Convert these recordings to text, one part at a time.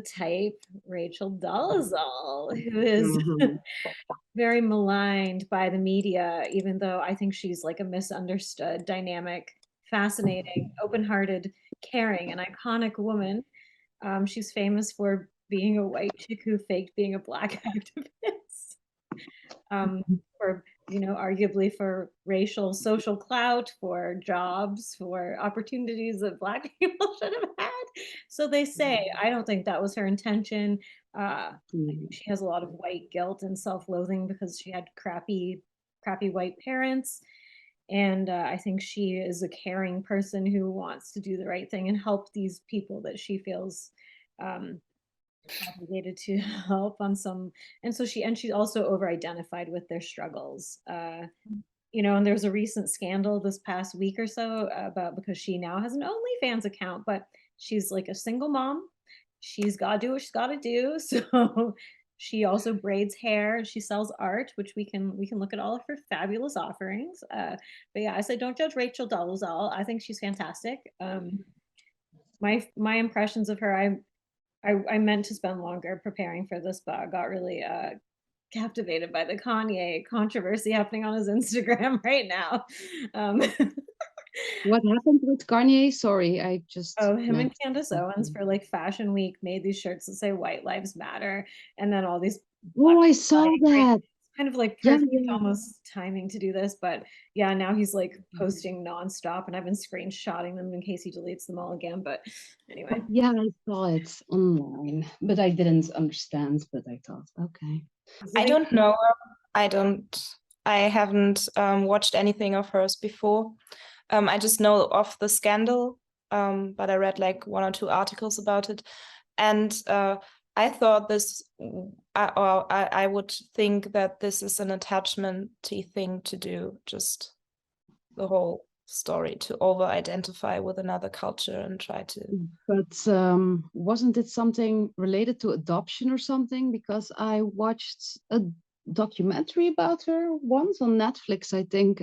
archetype, Rachel Dolezal, who is very maligned by the media, even though I think she's like a misunderstood, dynamic, fascinating, open-hearted, caring, and iconic woman. She's famous for being a white chick who faked being a black activist. For arguably for racial social clout, for jobs, for opportunities that black people should have had. So they say. I don't think that was her intention. I think she has a lot of white guilt and self-loathing because she had crappy white parents. And I think she is a caring person who wants to do the right thing and help these people that she feels obligated to help on some. And so she's also over identified with their struggles. And there was a recent scandal this past week or so about, because she now has an OnlyFans account, but she's like a single mom. She's got to do what she's got to do. So she also braids hair. She sells art, which we can look at all of her fabulous offerings. But yeah, I said don't judge Rachel Dolezal. I think she's fantastic. My impressions of her, I meant to spend longer preparing for this, but I got really captivated by the Kanye controversy happening on his Instagram right now. What happened with Kanye? Sorry, I just... him and Candace Owens for like Fashion Week made these shirts that say "White Lives Matter," and then all these. Oh, I saw that. Kind of like perfect almost timing to do this, but yeah, now he's like posting nonstop, and I've been screenshotting them in case he deletes them all again. But anyway, yeah, I saw it online, but I didn't understand. But I thought, okay, I don't know. I haven't watched anything of hers before. I just know of the scandal, but I read like 1 or 2 articles about it, and I thought this, I would think that this is an attachment-y thing to do, just the whole story, to over-identify with another culture and try to... But wasn't it something related to adoption or something? Because I watched a documentary about her once on Netflix, I think,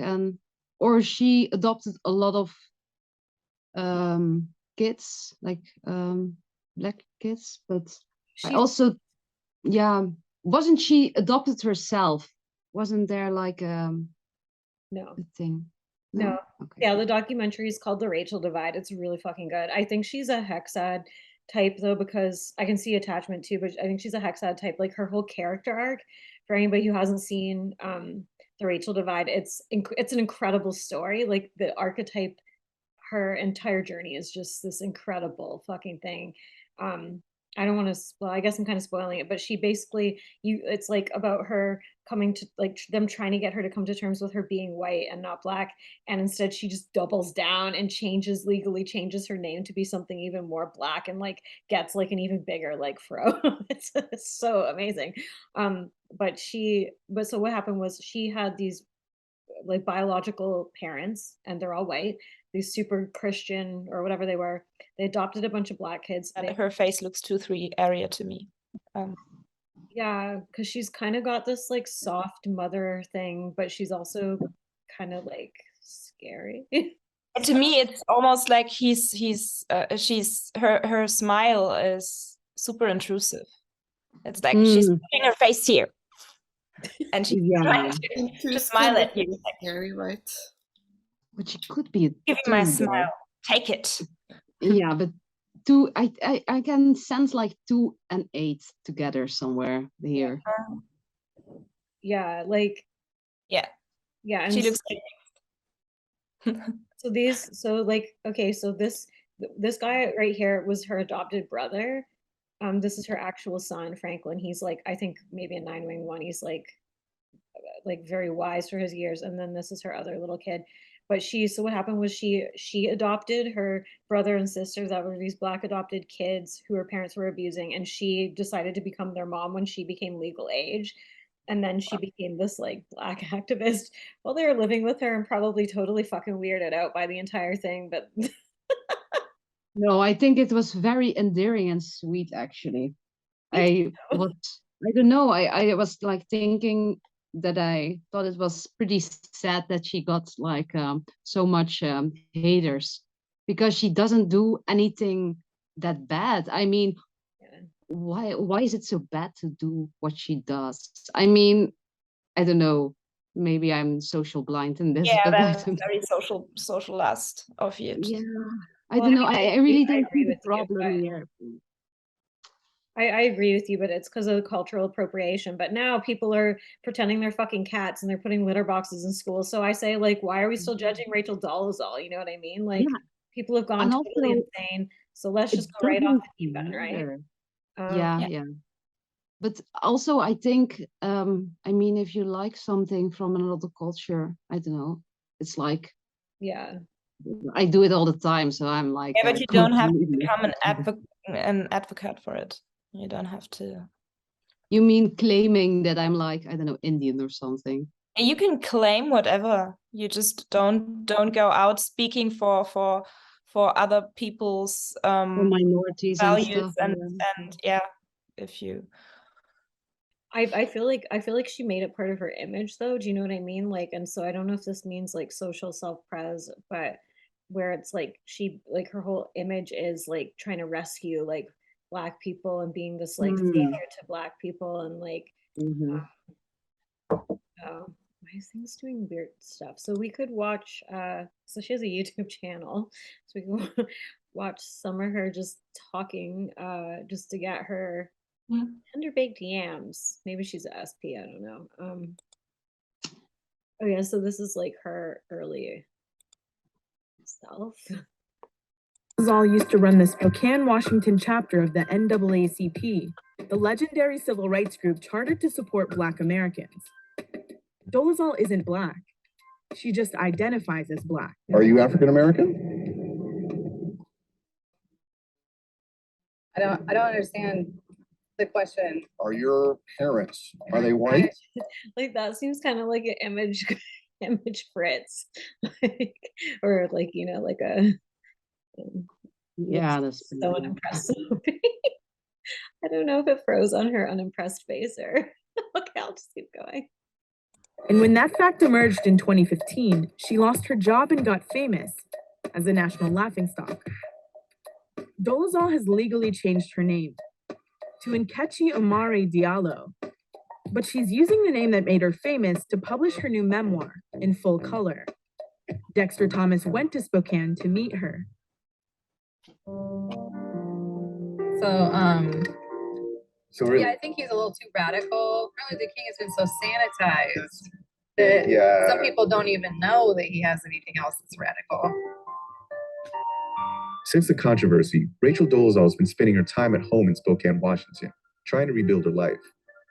or she adopted a lot of kids, like black kids, but I also, wasn't she adopted herself? Wasn't there like no a thing? No. Okay. Yeah, the documentary is called The Rachel Divide. It's really fucking good. I think she's a hexad type though, because I can see attachment too, but I think she's a hexad type. Like her whole character arc, for anybody who hasn't seen The Rachel Divide, it's an incredible story. Like the archetype, her entire journey is just this incredible fucking thing. I don't want to, well, I guess I'm kind of spoiling it, but she basically, it's like about her coming to, like, them trying to get her to come to terms with her being white and not black. And instead she just doubles down and legally changes her name to be something even more black, and like gets like an even bigger like fro. It's so amazing. But so what happened was she had these like biological parents, and they're all white, these super Christian or whatever they were. They adopted a bunch of black kids. Her face looks 2-3 area to me. Yeah, because she's kind of got this like soft mother thing, but she's also kind of like scary. To me, it's almost like her smile is super intrusive. It's like she's putting her face here, and she's trying to smile at you. Scary, right? But she could be giving my smile. Take it. Yeah, but I can sense like 2 and 8 together somewhere here. Yeah, like yeah. And she looks like so this guy right here was her adopted brother. This is her actual son, Franklin. He's like, I think maybe a 9-wing one. He's like very wise for his years. And then this is her other little kid. But so what happened was she adopted her brother and sister that were these black adopted kids who her parents were abusing, and she decided to become their mom when she became legal age. And then she became this like black activist while they were living with her, and probably totally fucking weirded out by the entire thing. But no, I think it was very endearing and sweet, actually. I don't know. I was like thinking that I thought it was pretty sad that she got like so much haters, because she doesn't do anything that bad. I mean, why is it so bad to do what she does? I mean, I don't know. Maybe I'm social blind in this, Yeah, but I that's don't. very socialist of you. Yeah, I Well, don't know. I I really I don't see agree the with you, problem but here. I agree with you, but it's because of cultural appropriation. But now people are pretending they're fucking cats and they're putting litter boxes in school. So I say, like, why are we still judging Rachel Dolezal? You know what I mean? Like, Yeah, people have gone and totally also insane. So let's it just go right off doesn't the deep end, right? matter. Yeah, Yeah. yeah. But also, I think, I mean, if you like something from another culture, I don't know. It's like Yeah. I do it all the time, so I'm like Yeah, but you don't have to completely. become an advocate for it. You don't have to. You mean claiming that I'm like, I don't know, Indian or something? You can claim whatever. You just don't go out speaking for other people's For minorities and values stuff. and yeah, if you I feel like she made it part of her image though. Do you know what I mean? Like, and so I don't know if this means like social self-pres, but where it's like she like her whole image is like trying to rescue like black people and being this like Mm, savior to black people and like hmm. why is things doing weird stuff? So we could watch so she has a YouTube channel. So we can watch some of her just talking just to get her tender baked yams. Maybe she's a SP, I don't know. Oh yeah, so this is like her early self. Dolezal used to run the Spokane, Washington chapter of the NAACP, the legendary civil rights group chartered to support Black Americans. Dolezal isn't Black. She just identifies as Black. Are you African American? I don't understand the question. Are your parents, are they white? Like that seems kind of like an image image Fritz. Like, or like, you know, like a Yeah, that's so unimpressed. I don't know if it froze on her unimpressed face or okay, I'll just keep going. And when that fact emerged in 2015, she lost her job and got famous as a national laughingstock. Dolezal has legally changed her name to Nkechi Omari Diallo, but she's using the name that made her famous to publish her new memoir in full color. Dexter Thomas went to Spokane to meet her. So really, yeah, I think he's a little too radical. Martin Luther King has been so sanitized that some people don't even know that he has anything else that's radical. Since the controversy, Rachel Dolezal has been spending her time at home in Spokane, Washington, trying to rebuild her life.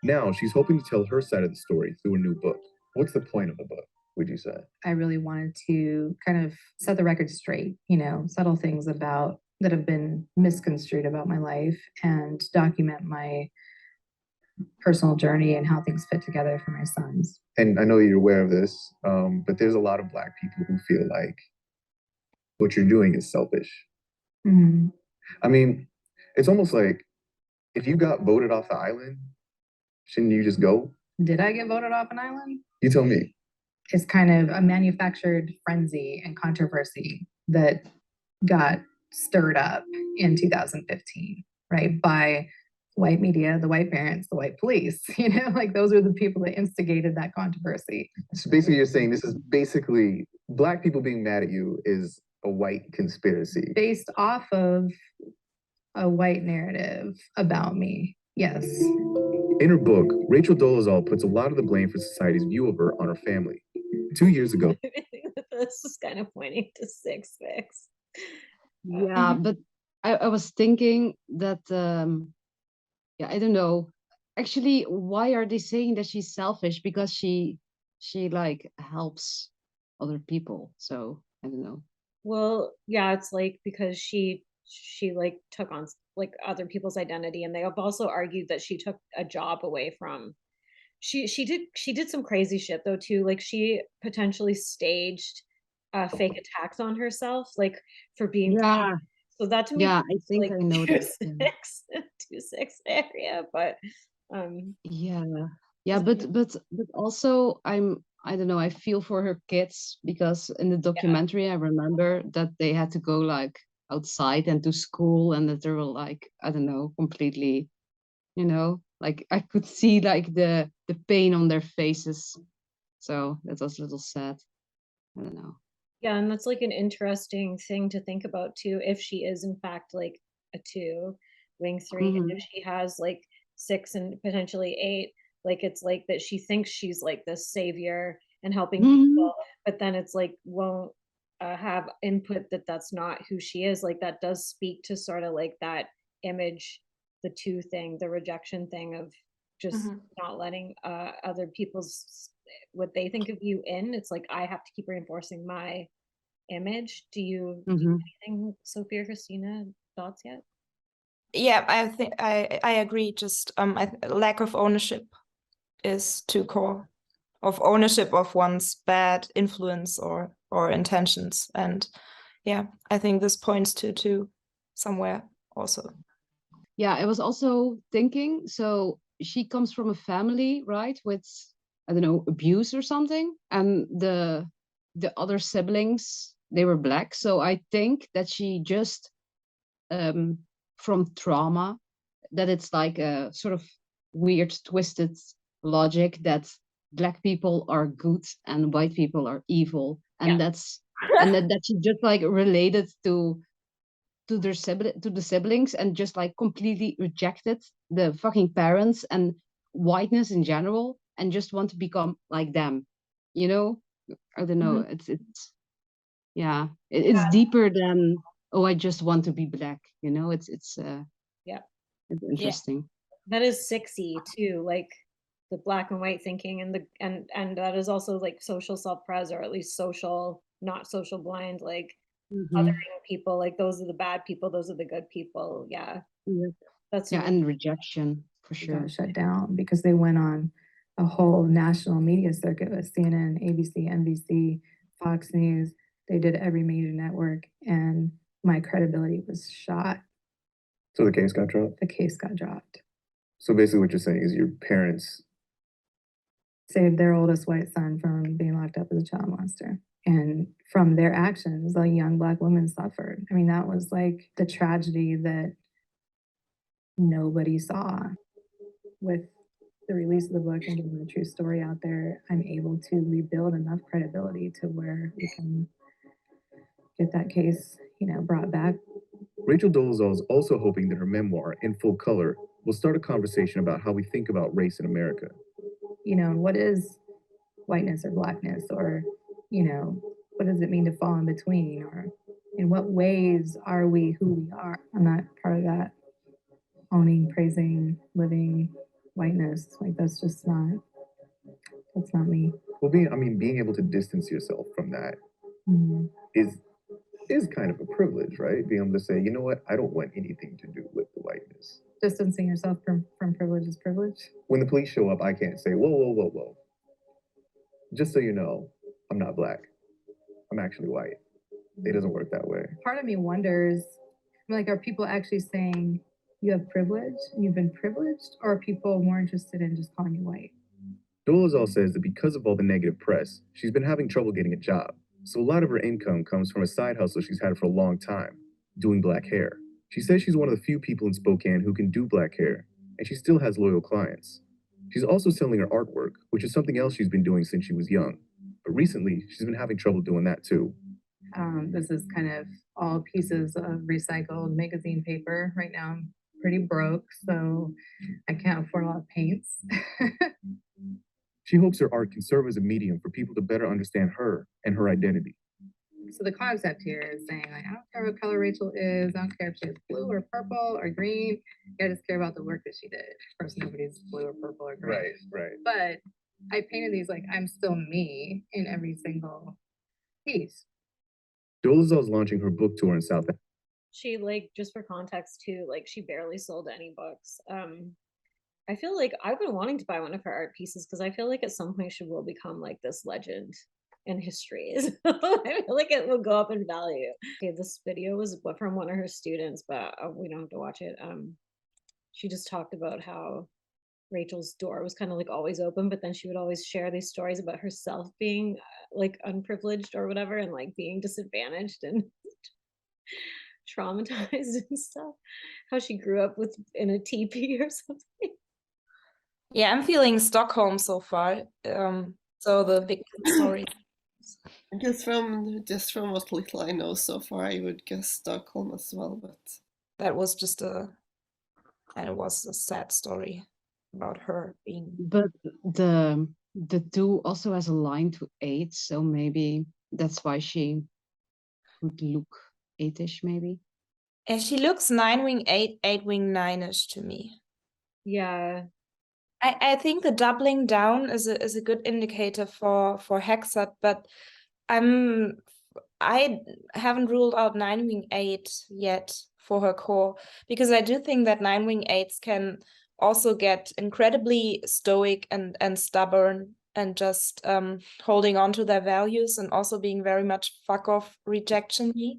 Now she's hoping to tell her side of the story through a new book. What's the point of the book, would you say? I really wanted to kind of set the record straight, you know, settle things about that have been misconstrued about my life and document my personal journey and how things fit together for my sons. And I know you're aware of this, but there's a lot of Black people who feel like what you're doing is selfish. Mm-hmm. I mean, it's almost like if you got voted off the island, shouldn't you just go? Did I get voted off an island? You tell me. It's kind of a manufactured frenzy and controversy that got stirred up in 2015, right? By white media, the white parents, the white police, you know, like those are the people that instigated that controversy. So basically you're saying this is basically Black people being mad at you is a white conspiracy. Based off of a white narrative about me, yes. In her book, Rachel Dolezal puts a lot of the blame for society's view of her on her family. 2 years ago. This is kind of pointing to 6 fix. Yeah, but I was thinking that yeah, I don't know. Actually, why are they saying that she's selfish? Because she like helps other people. So I don't know. Well, yeah, it's like because she like took on like other people's identity, and they have also argued that she took a job away from she did some crazy shit though too. Like she potentially staged fake attacks on herself, like for being Yeah, so that to me yeah, I think like I know two that. six 2-6 area, but Yeah, yeah, but also I don't know, I feel for her kids because in the yeah. documentary I remember that they had to go like outside and to school and that they were like, I don't know, completely you know, like I could see like the pain on their faces. So that was a little sad. I don't know. Yeah, and that's like an interesting thing to think about too, if she is in fact like a 2, wing 3, and if she has like 6 and potentially 8, like it's like that she thinks she's like this savior and helping Mhm. people, but then it's like won't have input that that's not who she is. Like that does speak to sort of like that image, the 2 thing, the rejection thing of just not letting other people's what they think of you in. It's like I have to keep reinforcing my image. Do you Mhm. anything, Sophie or Christina, thoughts yet? Yeah, I think I agree. Just lack of ownership is too core of ownership of one's bad influence or intentions, and yeah, I think this points to somewhere also. Yeah, I was also thinking, so she comes from a family, right, with, I don't know, abuse or something, and the other siblings, they were Black. So I think that she just um from trauma, that it's like a sort of weird twisted logic that Black people are good and white people are evil, Yeah. and that she just like related to to the siblings, and just like completely rejected the fucking parents and whiteness in general, and just want to become like them, you know. I don't know, it's yeah, it's deeper than, oh, I just want to be Black, you know. Yeah, it's interesting. that is 6y too, like the black and white thinking, and and that is also like social self-pres, or at least social, not social blind, like Mhm. othering people, like those are the bad people, those are the good people. Yeah, Yeah, that's yeah, and rejection for They sure. got shut down because they went on a whole national media circuit with CNN, ABC, NBC, Fox News. They did every major network, and my credibility was shot. So the case got dropped. The case got dropped. So basically, what you're saying is your parents Saved their oldest white son from being locked up as a child molester. And from their actions, a young Black woman suffered. I mean, that was like the tragedy that nobody saw. With the release of the book and getting the true story out there, I'm able to rebuild enough credibility to where we can get that case, brought back. Rachel Dolezal is also hoping that her memoir, In Full Color, will start a conversation about how we think about race in America. What is whiteness or Blackness, or, what does it mean to fall in between, or in what ways are we who we are? I'm not part of that owning, praising, living whiteness. Like that's not me. Well, being able to distance yourself from that Mhm. is kind of a privilege, right? Being able to say, you know what, I don't want anything to do with the whiteness. Distancing yourself from privilege is privilege. When the police show up, I can't say, whoa, whoa, whoa, whoa. Just so you know, I'm not Black. I'm actually white. It doesn't work that way. Part of me wonders, like, are people actually saying you have privilege and you've been privileged, or are people more interested in just calling you white? Dolezal says that because of all the negative press, she's been having trouble getting a job. So a lot of her income comes from a side hustle she's had for a long time, doing Black hair. She says she's one of the few people in Spokane who can do Black hair, and she still has loyal clients. She's also selling her artwork, which is something else she's been doing since she was young. But recently, she's been having trouble doing that too. This is kind of all pieces of recycled magazine paper. Right now, I'm pretty broke, so I can't afford a lot of paints. She hopes her art can serve as a medium for people to better understand her and her identity. So the concept here is saying, like, I don't care what color Rachel is. I don't care if she's blue or purple or green. I just care about the work that she did. Of course, nobody's blue or purple or green. Right. But I painted these like I'm still me in every single piece. Dolezal's launching her book tour in South Africa. She, like, just for context too, like she barely sold any books. I feel like I've been wanting to buy one of her art pieces because I feel like at some point she will become like this legend in history. I feel like it will go up in value. Okay, this video was from one of her students, but we don't have to watch it. She just talked about how Rachel's door was kind of like always open, but then she would always share these stories about herself being like unprivileged or whatever, and like being disadvantaged, and traumatized and stuff. How she grew up in a teepee or something. Yeah, I'm feeling Stockholm so far. So the victim story. I guess just from what little I know so far, I would guess Stockholm as well, but That was just and it was a sad story about her being. But the 2 also has a line to 8, so maybe that's why she would look 8ish, maybe. And she looks 9-wing 8, 8-wing 9ish to me. Yeah. I think the doubling down is a good indicator for Hexad, but I haven't ruled out 9-wing 8 yet for her core, because I do think that 9-wing 8s can also get incredibly stoic and stubborn and just holding on to their values and also being very much fuck off rejection-y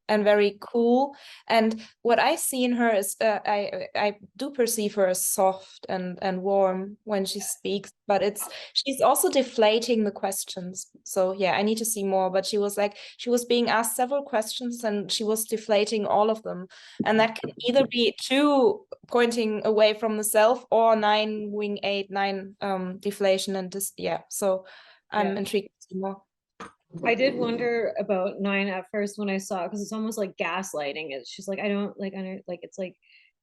and very cool. And what I see in her is I do perceive her as soft and warm when she speaks, but she's also deflating the questions. So yeah, I need to see more. But she was being asked several questions and she was deflating all of them. And that can either be 2 pointing away from the self or 9-wing 8, 9 deflation and so I'm intrigued to see more. I did wonder about 9 at first when I saw it, because it's almost like gaslighting. She's like, I don't it's like,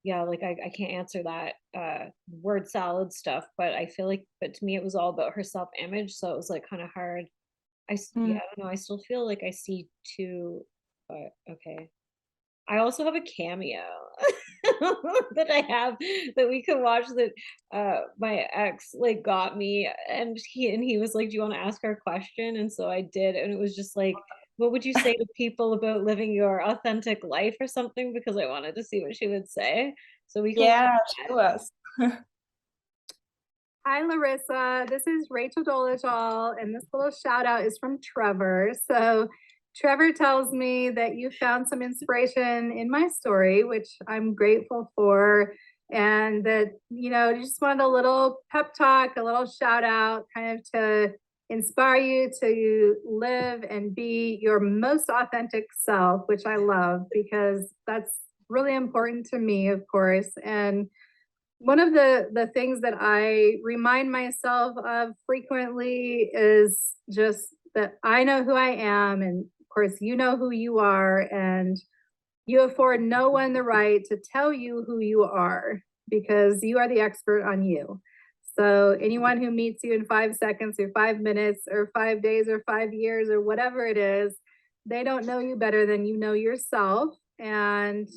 yeah, like I can't answer that word salad stuff, but I feel like, but to me it was all about her self-image, so it was like kind of hard. I don't know, I still feel like I see 2, but okay. I also have a cameo that I have that we could watch that my ex like got me, and he was like, do you want to ask her a question? And so I did, and it was just like, what would you say to people about living your authentic life or something, because I wanted to see what she would say. So we can show us. Hi, Larissa. This is Rachel Dolezal, and this little shout out is from Trevor. So Trevor tells me that you found some inspiration in my story, which I'm grateful for, and that, you just wanted a little pep talk, a little shout out, kind of to inspire you to live and be your most authentic self, which I love because that's really important to me, of course. And one of the things that I remind myself of frequently is just that I know who I am, and of course you know who you are, and you afford no one the right to tell you who you are, because you are the expert on you. So anyone who meets you in 5 seconds or 5 minutes or 5 days or 5 years or whatever it is, they don't know you better than you know yourself. And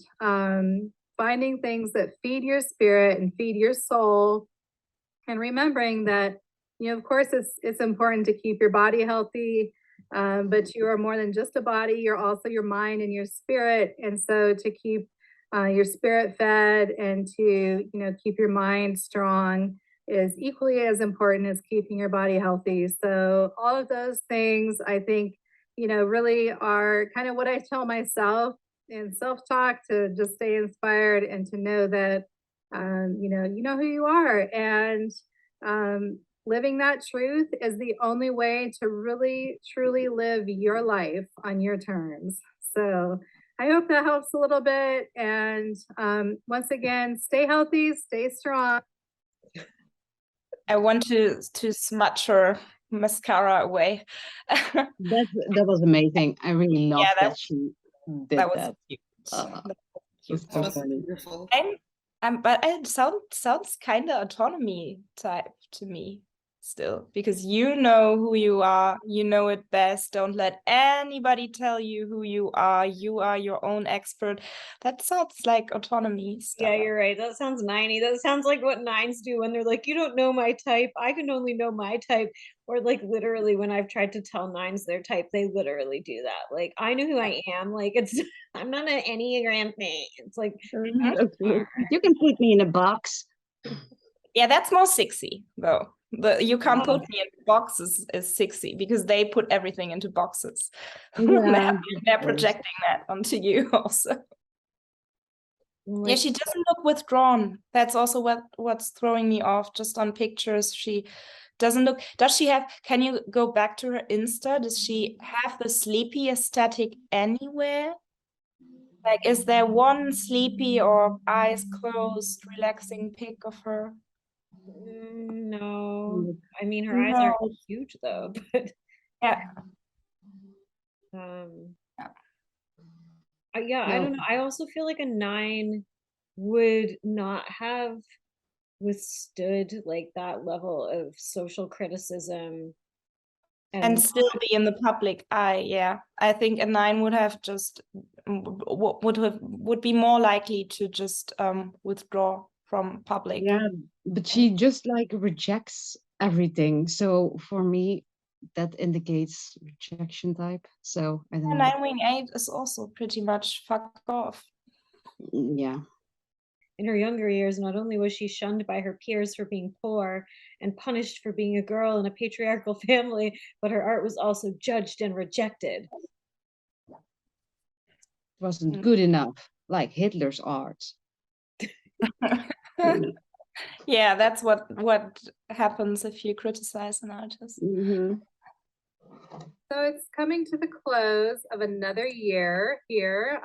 finding things that feed your spirit and feed your soul, and remembering that, of course, it's important to keep your body healthy, but you are more than just a body. You're also your mind and your spirit. And so to keep your spirit fed and to, keep your mind strong is equally as important as keeping your body healthy. So all of those things, I think, really are kind of what I tell myself in self-talk, to just stay inspired and to know that, you know who you are. And living that truth is the only way to really, truly live your life on your terms. So I hope that helps a little bit. And once again, stay healthy, stay strong. I want to smudge her mascara away. That was amazing. I really loved that she did that. Was cute. It's so funny. Beautiful. But it sounds kind of autonomy type to me still, because you know who you are, you know it best. Don't let anybody tell you who you are. You are your own expert. That sounds like autonomy stuff. Yeah, you're right. That sounds 9-y. That sounds like what 9s do when they're like, you don't know my type. I can only know my type. Or like literally when I've tried to tell 9s their type, they literally do that. Like, I know who I am. Like, I'm not an Enneagram thing. It's like, you can put me in a box. Yeah, that's more 6y though. You can't put me in boxes is 6y, because they put everything into boxes. Yeah, they're projecting that onto you also. Like, yeah, she doesn't look withdrawn. That's also what's throwing me off. Just on pictures, she doesn't look. Does she have? Can you go back to her Insta? Does she have the sleepy aesthetic anywhere? Like, is there one sleepy or eyes closed, relaxing pic of her? No, I mean her eyes aren't huge though, but Yeah. Yeah, I don't know. I also feel like a 9 would not have withstood like that level of social criticism And still be in the public eye. Yeah, I think a 9 would have just would be more likely to just withdraw from public. Yeah, but she just like rejects everything. So for me, that indicates rejection type. So I don't know. 9 wing 8 is also pretty much fuck off. Yeah. In her younger years, not only was she shunned by her peers for being poor and punished for being a girl in a patriarchal family, but her art was also judged and rejected. Wasn't good enough, like Hitler's art. Yeah, that's what happens if you criticize an artist. So it's coming to the close of another year here.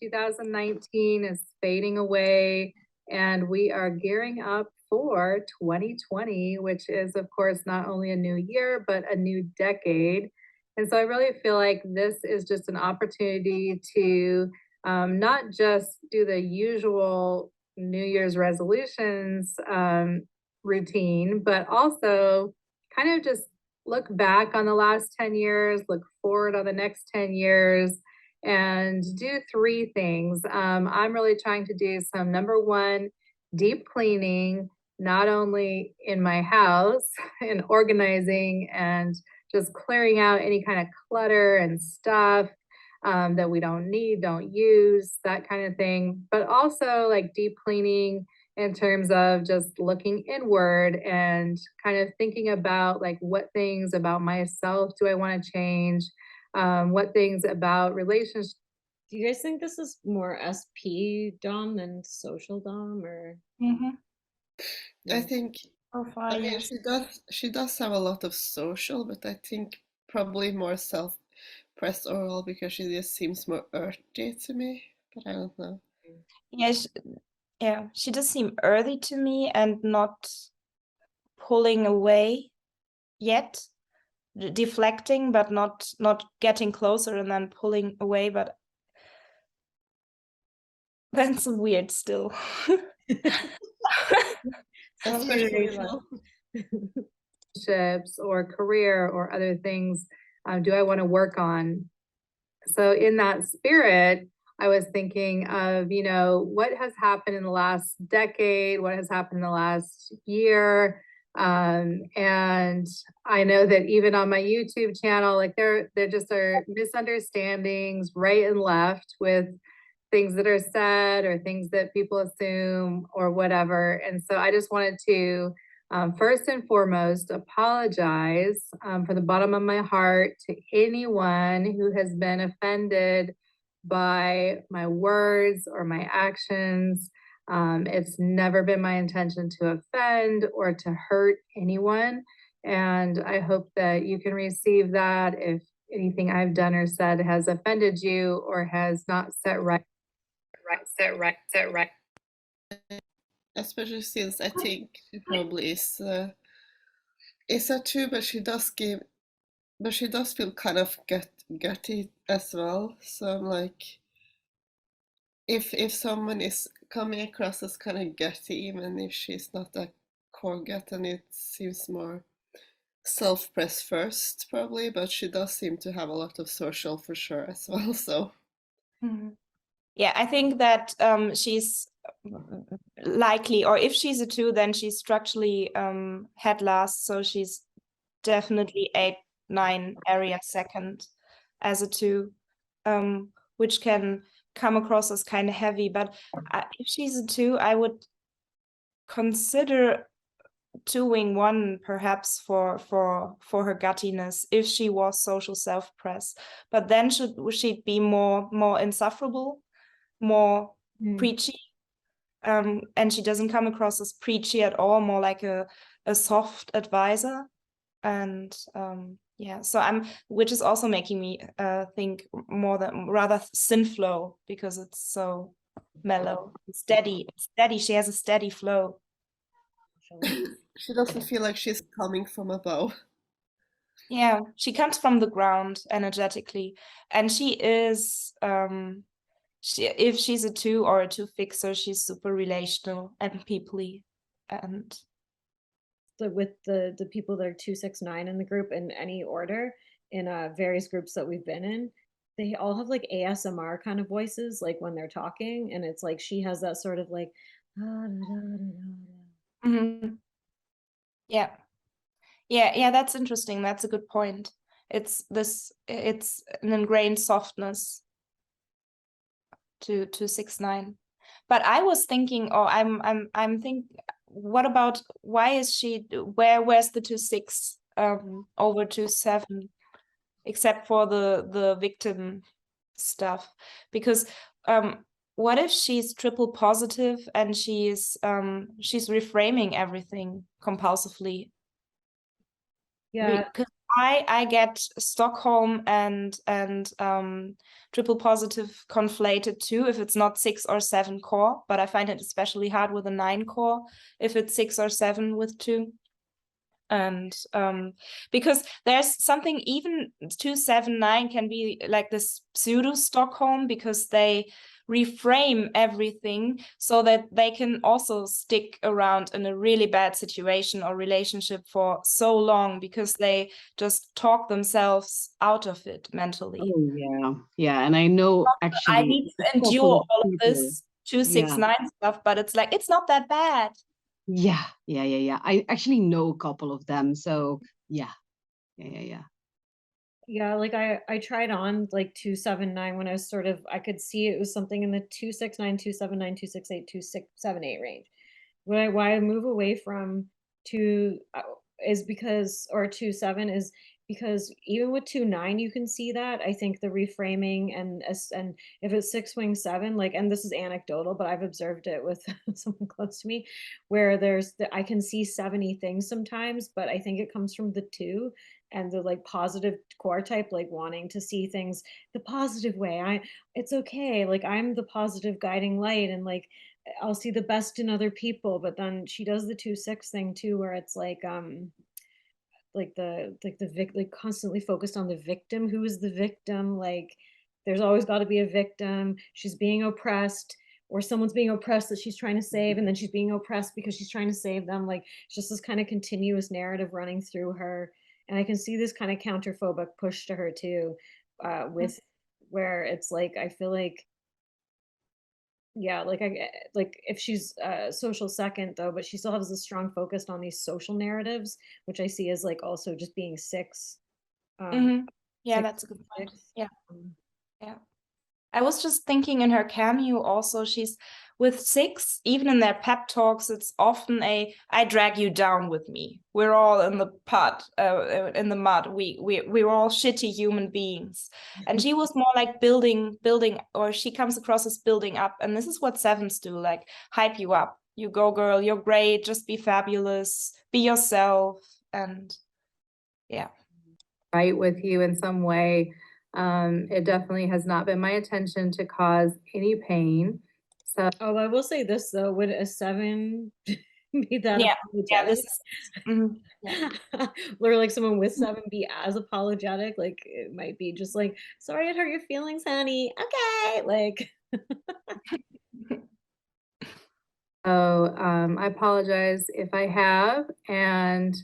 2019 is fading away, and we are gearing up for 2020, which is, of course, not only a new year, but a new decade. And so I really feel like this is just an opportunity to not just do the usual New Year's resolutions routine, but also kind of just look back on the last 10 years, look forward on the next 10 years, and do 3 things. I'm really trying to do some, number 1, deep cleaning, not only in my house and organizing and just clearing out any kind of clutter and stuff that we don't need, don't use, that kind of thing, but also like deep cleaning in terms of just looking inward and kind of thinking about like what things about myself do I want to change, what things about relationships. Do you guys think this is more SP dom than social dom, or? I think I mean she does have a lot of social, but I think probably more self-pressed overall because she just seems more earthy to me, but I don't know. Yeah, she does seem earthy to me and not pulling away yet, deflecting, but not getting closer and then pulling away, but that's weird still. Or career or other things do I want to work on? So in that spirit, I was thinking of, you know, what has happened in the last decade, what has happened in the last year. And I know that even on my YouTube channel, like there just are misunderstandings right and left with things that are said or things that people assume or whatever. And so I just wanted to first and foremost apologize from the bottom of my heart to anyone who has been offended by my words or my actions. It's never been my intention to offend or to hurt anyone. And I hope that you can receive that if anything I've done or said has offended you or has not set right. Especially since I think she probably is a 2, but she does feel kind of gutty as well. So I'm like, if someone is coming across as kind of gutty, even if she's not a core gut, and it seems more self-pressed first probably, but she does seem to have a lot of social for sure as well. So yeah, I think that she's likely, or if she's a 2, then she's structurally head last, so she's definitely 8, 9 area second as a 2, which can come across as kind of heavy. But if she's a 2, I would consider 2-wing 1 perhaps for her guttiness if she was social self-press, but then she'd be more insufferable, more preachy, and she doesn't come across as preachy at all, more like a soft advisor. And Yeah, so which is also making me think more than rather thin flow, because it's so mellow, steady. It's steady. She has a steady flow. She doesn't feel like she's coming from above. Yeah, she comes from the ground energetically, and she is if she's a 2 or a 2 fixer, she's super relational and peoply, and with the people that are 2, 6, 9 in the group in any order in various groups that we've been in, they all have like ASMR kind of voices, like when they're talking, and it's like she has that sort of like Mhm. Yeah. Yeah, that's interesting. That's a good point. It's an ingrained softness to 6, 9. But I was thinking, or I'm thinking, what about, why is she, where's the 2, 6 over 2, 7, except for the victim stuff? Because what if she's triple positive and she's reframing everything compulsively? yeah. Because I get Stockholm and triple positive conflated too if it's not 6 or 7 core, but I find it especially hard with a 9 core if it's 6 or 7 with 2. And because there's something, even 2, 7, 9 can be like this pseudo Stockholm, because they reframe everything so that they can also stick around in a really bad situation or relationship for so long, because they just talk themselves out of it mentally. Oh yeah, and I know actually I need to endure all of this 2, 6, 9 stuff, but it's like, it's not that bad. Yeah. I actually know a couple of them, so yeah. Yeah, like I tried on like 2, 7, 9 when I was sort of, I could see it was something in the 2, 6, 9, 2, 7, 9, 2, 6, 8, 2, 6, 7, 8 range. Why I move away from 2 is because, or 2, 7 is because even with 2, 9 you can see that. I think the reframing and if it's 6 wing 7, like, and this is anecdotal, but I've observed it with someone close to me, where I can see 70 things sometimes, but I think it comes from the 2 and the like positive core type, like wanting to see things the positive way. It's okay, like I'm the positive guiding light, and like I'll see the best in other people. But then she does the 2, 6 thing too, where it's like like constantly focused on the victim. Who is the victim? Like there's always got to be a victim. She's being oppressed, or someone's being oppressed that she's trying to save, and then she's being oppressed because she's trying to save them. Like it's just this kind of continuous narrative running through her, and I can see this kind of counterphobic push to her too, with where it's like I feel like, yeah, like like if she's social second though, but she still has a strong focus on these social narratives, which I see as like also just being 6. Yeah, 6, that's a good point. 6. Yeah. I was just thinking in her cameo also, she's with 6, even in their pep talks, it's often I drag you down with me. We're all in the pot, in the mud. We're all shitty human beings. And she was more like building, or she comes across as building up. And this is what 7s do, like hype you up. You go, girl, you're great, just be fabulous, be yourself. And yeah. Right with you in some way. It definitely has not been my intention to cause any pain. So I will say this though, would a 7 be that apologetic? This is Or like someone with 7 be as apologetic? Like it might be just like, sorry it hurt your feelings, honey. Okay, like. I apologize if I have, and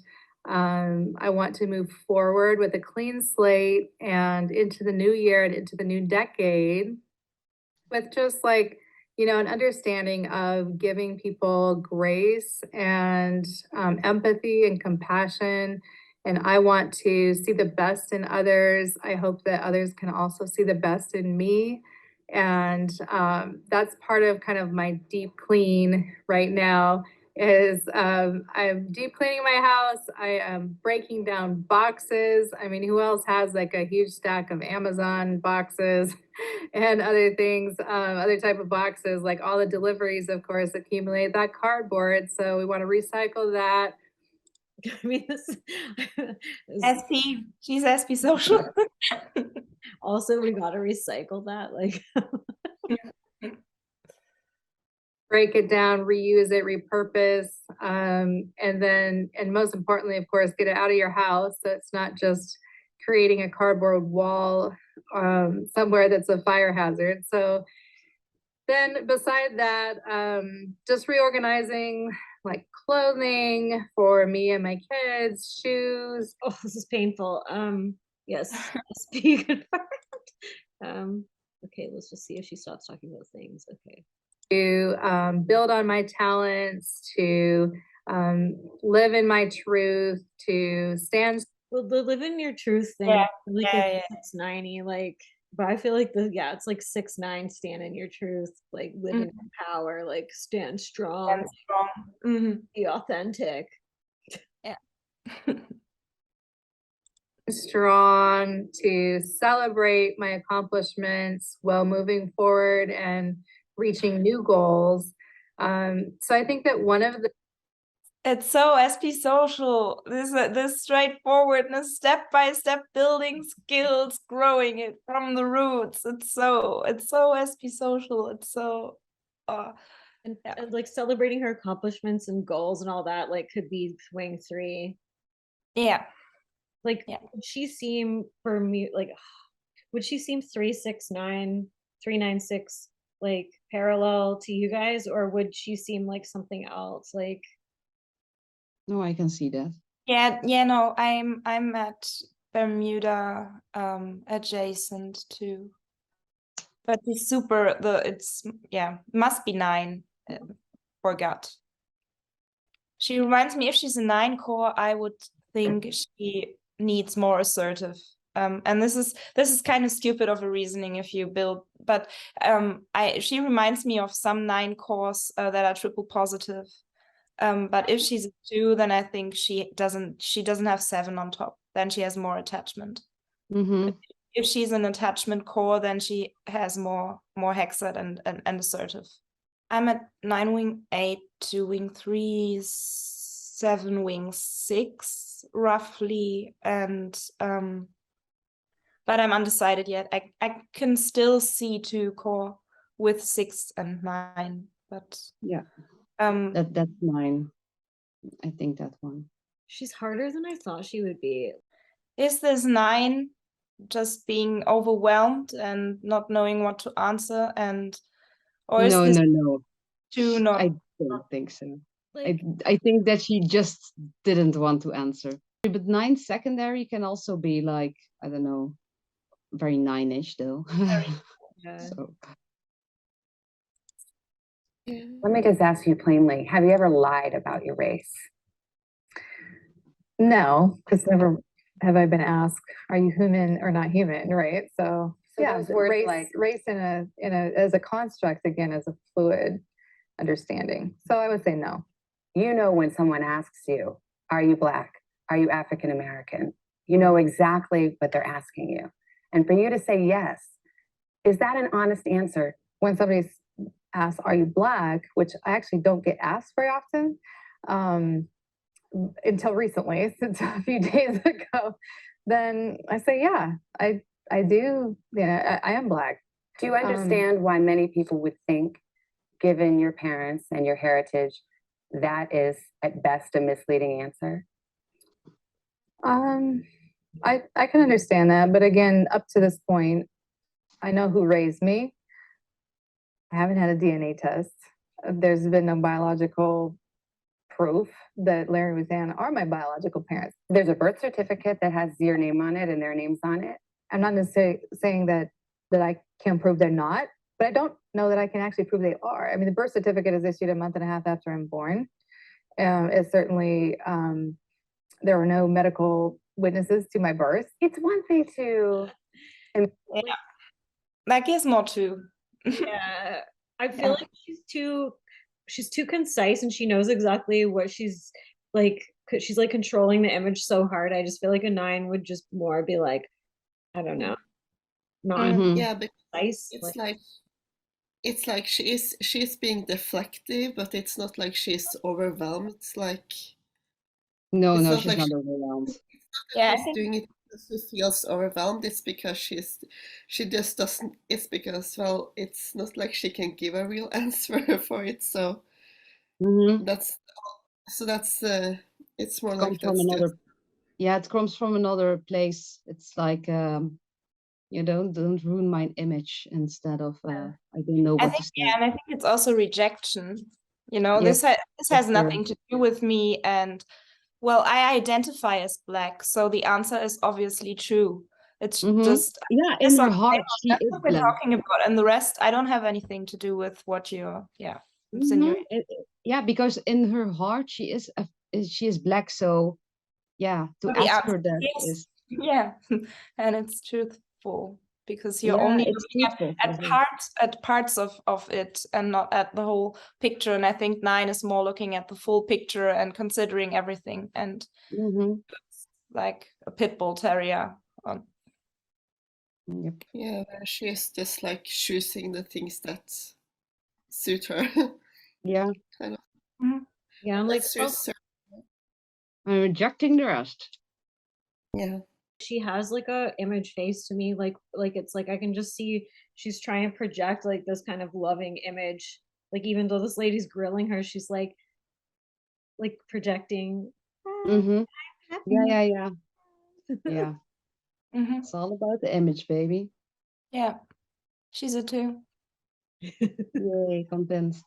I want to move forward with a clean slate and into the new year and into the new decade with just like, an understanding of giving people grace and empathy and compassion. And I want to see the best in others. I hope that others can also see the best in me. And that's part of kind of my deep clean right now is I'm deep cleaning my house. I am breaking down boxes. I mean, who else has like a huge stack of Amazon boxes and other things, other type of boxes, like all the deliveries, of course, accumulate that cardboard. So we want to recycle that. I mean, this is SP, she's SP social. also, we gotta recycle that. Like, break it down, reuse it, repurpose, and then, and most importantly, of course, get it out of your house. So it's not just creating a cardboard wall somewhere that's a fire hazard. So then beside that, just reorganizing like clothing for me and my kids, shoes. oh, this is painful. Yes, SP confirmed. Okay, let's just see if she stops talking about things. Okay. To build on my talents, to live in my truth, to stand. Well, the live in your truth thing, Yeah, like yeah. 690, like, but I feel like it's like 6'9", stand in your truth, like live in your power, like stand strong, And strong. be authentic. Yeah. Strong, to celebrate my accomplishments while moving forward and reaching new goals. So I think that one of the It's so SP social. This straightforwardness, step by step, building skills, growing it from the roots. It's so SP social. It's so And like celebrating her accomplishments and goals and all that, like could be swing 3. yeah. Like, Yeah. would she seem for me like? Would she seem 369, 396 like parallel to you guys, or would she seem like something else? Like, No, I can see that. Yeah, no, I'm at Bermuda adjacent to, but it's must be 9 for gut. She reminds me, if she's a 9 core, I would think she needs more assertive. And this is kind of stupid of a reasoning if you build, but she reminds me of some 9 cores that are triple positive. But if she's a 2, then I think she doesn't have 7 on top. Then she has more attachment. If she's an attachment core, then she has more hexed and assertive. I'm at 9 wing 8 to wing 3, 7 wing 6 roughly, and but I'm undecided yet. I can still see 2 core with 6 and 9, but yeah, that's 9. I think that one. she's harder than I thought she would be. Is this 9 just being overwhelmed and not knowing what to answer, or is this no. 2 not? I don't think so. Like, I think that she just didn't want to answer. But 9 secondary can also be like, I don't know, very 9-ish though. yeah. So Let me just ask you plainly, have you ever lied about your race? no, because never have I been asked, are you human or not human, right? So yeah, those words race, like- race in a as a construct, again, as a fluid understanding. So I would say no. You know when someone asks you, are you Black? Are you African American? You know exactly what they're asking you. And for you to say yes, is that an honest answer? When somebody asks, are you Black, which I actually don't get asked very often, until recently, since a few days ago, then I say, yeah, I do, I am Black. Do you understand why many people would think, given your parents and your heritage, that is at best a misleading answer? I can understand that, but again, up to this point, I know who raised me. I haven't had a DNA test. There's been no biological proof that Larry and Roseanne are my biological parents. There's a birth certificate that has your name on it and their names on it. I'm not necessarily saying that I can prove they're not, but I don't know that I can actually prove they are. I mean, the birth certificate is issued a month and a half after I'm born. It's certainly, there were no medical witnesses to my birth. It's one thing to... Yeah. Like Gizmo too. Yeah, I feel like she's too concise, and she knows exactly what she's like. She's like controlling the image so hard. I just feel like a 9 would just more be like, I don't know, not Yeah, because concise. it's like she's being deflective, but it's not like she's overwhelmed. It's like No, It's no, not she's like not overwhelmed. Yeah, I she's think doing it because she feels overwhelmed. It's because she just doesn't. It's because, well, it's not like she can give a real answer for it. So Mm-hmm. that's it's more It like comes from that's just another, yeah, it comes from another place. It's like, you don't ruin my image instead of, I don't know I what think to say. yeah, and I think it's also rejection. You know, Yep, this for has sure. nothing to do with me, and well, I identify as Black, so the answer is obviously true. It's Mm-hmm. just Yeah, this in her on heart, she that's is what we're Black. talking about, and the rest I don't have anything to do with what you're Mm-hmm. insinuating. Yeah, because in her heart, she is Black. So yeah, to So the ask answer her that is is, yeah, and it's truthful because you're yeah, only it's looking truthful for her. at parts of it and not at the whole picture. And I think 9 is more looking at the full picture and considering everything, and Mm-hmm. like a pit bull terrier. Yep. yeah, where she's just like choosing the things that suit her. Yeah, Kind of. Mhm. Yeah, and That like suits her. I'm rejecting the rest. Yeah. she has like a image face to me, like it's like I can just see she's trying to project like this kind of loving image. Like even though this lady's grilling her, she's like projecting. Mm-hmm. Yeah, Happy. yeah. Yeah, Mhm. it's all about the image, baby. Yeah, she's a 2. Yay, convinced.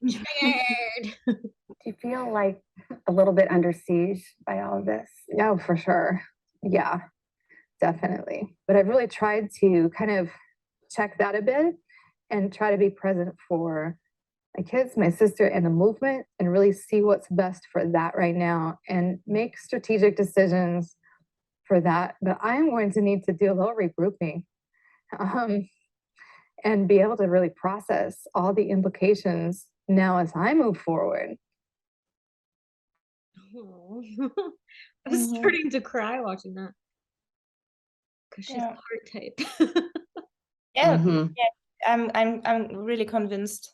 Triggered. Do you feel like a little bit under siege by all of this? No, for sure. Yeah, definitely. But I've really tried to kind of check that a bit and try to be present for my kids, my sister, and the movement, and really see what's best for that right now and make strategic decisions for that. But I am going to need to do a little regrouping and be able to really process all the implications now as I move forward. Oh. I was starting to cry watching that because she's Yeah. a heart type. Yeah, Mhm. yeah. I'm really convinced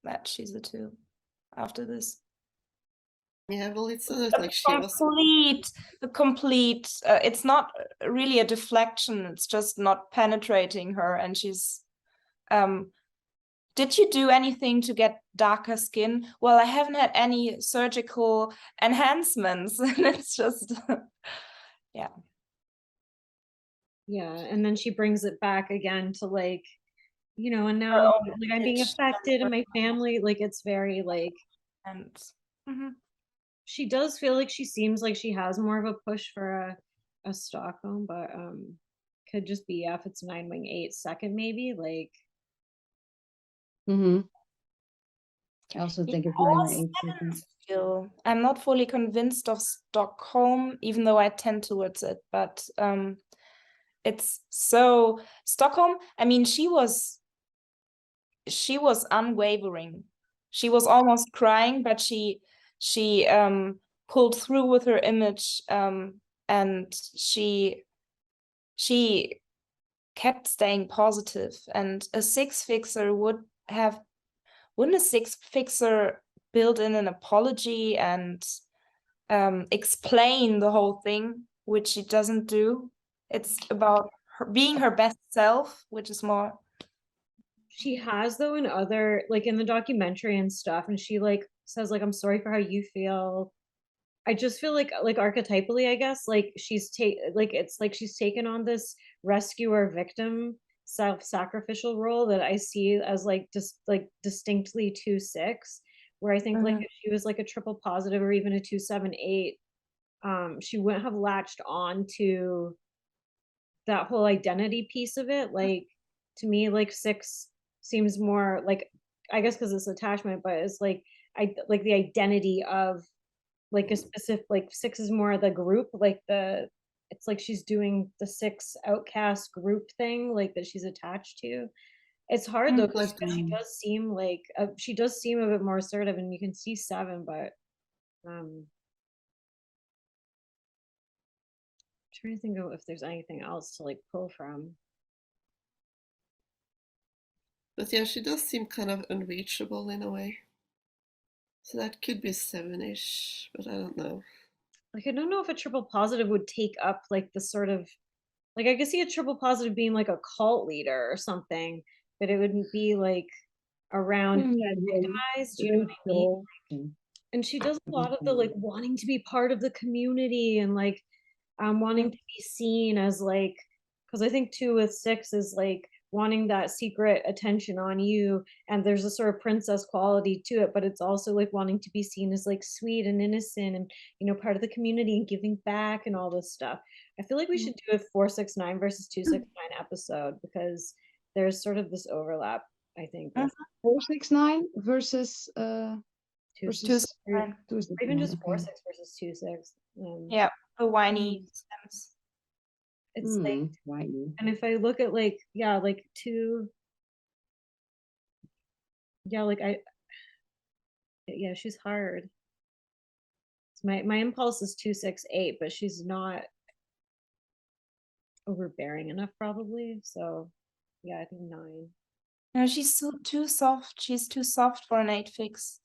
that she's a 2 after this. Yeah, well, it's not like she was. The complete it's not really a deflection, it's just not penetrating her, and she's did you do anything to get darker skin? Well, I haven't had any surgical enhancements. It's just yeah. Yeah, and then she brings it back again to like, and Her now own like I'm being image affected and my family, like it's very like and mhm. she does feel like she seems like she has more of a push for a Stockholm, but could just be if it's 9 wing 8 second maybe like Mhm. I also think it's 9 or 8 seconds. Still, I'm not fully convinced of Stockholm, even though I tend towards it. But it's so Stockholm. I mean, she was unwavering. She was almost crying, but she pulled through with her image, and she kept staying positive. And a 6 fixer wouldn't a 6 fixer build in an apology and explain the whole thing, which she doesn't do. It's about her being her best self, which is more. she has though in other like in the documentary and stuff, and she like says like I'm sorry for how you feel. I just feel like archetypally, I guess, like it's like she's taken on this rescuer victim self-sacrificial role that I see as like just like distinctly 2-6, where I think like if she was like a triple positive or even a 2-7-8, she wouldn't have latched on to that whole identity piece of it. Like to me, like 6 seems more like, I guess because it's attachment, but it's like I like the identity of like a specific, like 6 is more the group, like it's like she's doing the 6 outcast group thing like that she's attached to. It's hard though because Like, she does seem like she does seem a bit more assertive, and you can see 7, but trying to think of if there's anything else to like pull from. but yeah, she does seem kind of unreachable in a way. So that could be 7-ish, but I don't know. Like, I don't know if a triple positive would take up like the sort of like I could see a triple positive being like a cult leader or something, but it wouldn't be like around being victimized. You know what I mean? And she does a lot of the like wanting to be part of the community and like wanting to be seen as like, because I think 2 with 6 is like wanting that secret attention on you, and there's a sort of princess quality to it, but it's also like wanting to be seen as like sweet and innocent and part of the community and giving back and all this stuff. I feel like we should do a 469 versus 269 episode because there's sort of this overlap, I think, with 469 versus two, versus Fine. or even just 4-6 okay. versus 2-6. Yeah, the whiny stems. It's like, whiny. and if I look at like, yeah, like 2, yeah, like yeah, she's hard. My impulse is 2-6-8, but she's not overbearing enough probably. So yeah, I think 9. No, she's too soft. She's too soft for an 8 fix.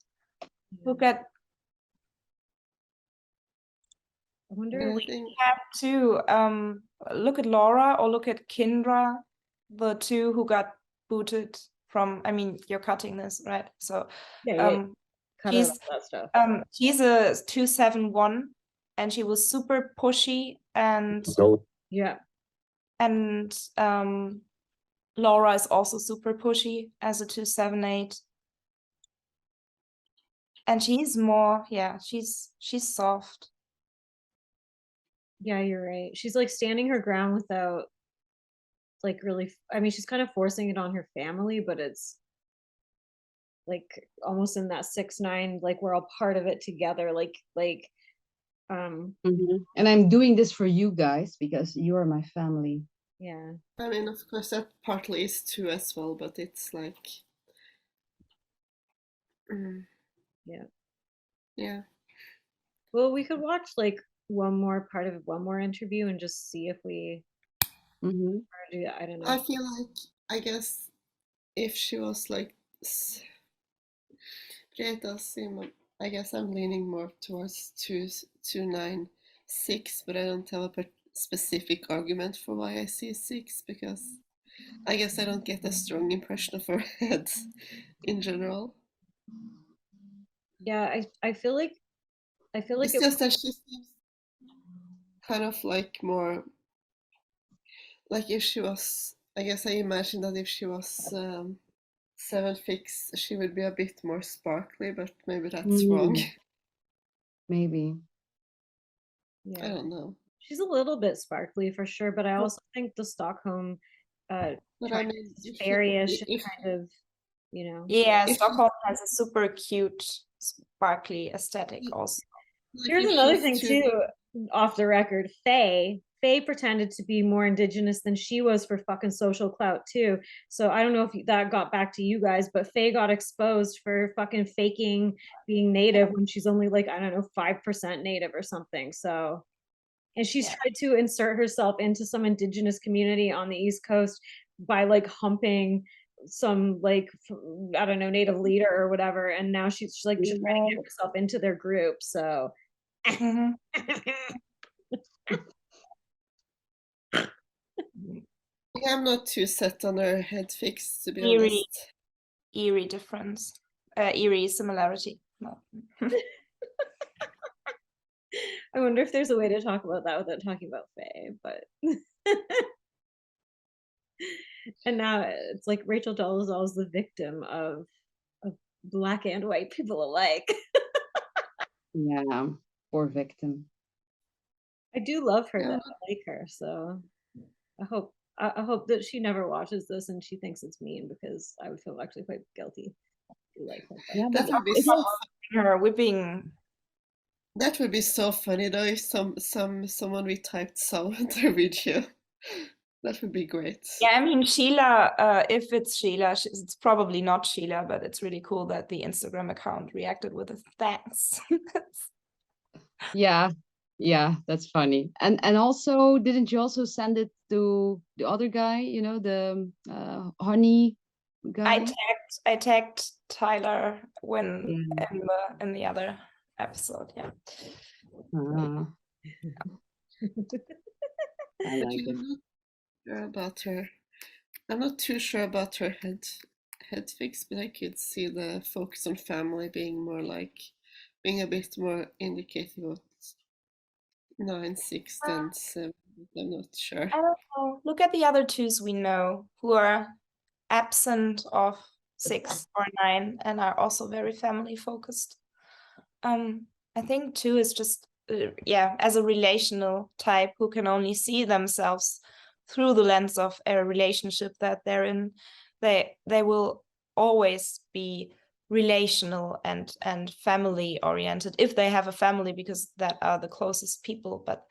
Look at I wonder. we have to look at Laura or look at Kindra, the 2 who got booted from. I mean, you're cutting this, right? So Yeah, cut out all that stuff. She's a 271, and she was super pushy and Yeah. And Laura is also super pushy as a 278. And she's more, yeah, she's soft. Yeah, you're right. She's like standing her ground without like really, I mean, she's kind of forcing it on her family, but it's like almost in that 6-9, like we're all part of it together. Like and I'm doing this for you guys because you are my family. Yeah. I mean, of course, that partly is true as well, but it's like, yeah. Yeah. Well, we could watch like one more part of one more interview and just see if we do that. I don't know. I feel like, I guess, if she was like, it does seem, I guess I'm leaning more towards 2-9-6, but I don't have a specific argument for why I see 6 because I guess I don't get a strong impression of her head in general. Yeah, I feel like it's just that she seems kind of like more like if she was, I guess I imagine that if she was 7 fix, she would be a bit more sparkly, but maybe that's wrong. Maybe. Yeah. I don't know. She's a little bit sparkly for sure, but I also think the Stockholm but I mean, fairyish kind of, Yeah, Stockholm has a super cute, sparkly aesthetic also. Here's another thing too, off the record. Faye pretended to be more indigenous than she was for fucking social clout too. So I don't know if that got back to you guys, but Faye got exposed for fucking faking being native when she's only like, I don't know, 5% native or something. So, and she's tried to insert herself into some indigenous community on the East Coast by like humping some like, I don't know, native leader or whatever. And now she's like trying to get herself into their group. So I'm not too set on her head fix, to be honest. Eerie difference. Eerie similarity. No. I wonder if there's a way to talk about that without talking about Faye, but and now it's like Rachel Dolezal is the victim of Black and white people alike. Yeah, poor victim. I do love her though. I like her, so I hope that she never watches this and she thinks it's mean because I would feel actually quite guilty. Like her, yeah, that would be so her whipping. That would be so funny though if someone retyped some of their video. That would be great. Yeah, I mean Sheila. If it's Sheila, it's probably not Sheila, but it's really cool that the Instagram account reacted with a thanks. Yeah, that's funny. And also, didn't you also send it to the other guy? You know, the honey guy? I tagged Tyler when Yeah. in the other episode. Yeah. Ah, I like Actually, it. I'm not sure about her. I'm not too sure about her head fix, but I could see the focus on family being more like being a bit more indicative of 9, 6 than 7. I'm not sure. I don't know. Look at the other twos we know who are absent of 6 or 9 and are also very family focused. I think 2 is just as a relational type who can only see themselves through the lens of a relationship that they're in. They will always be relational and family oriented if they have a family, because that are the closest people. But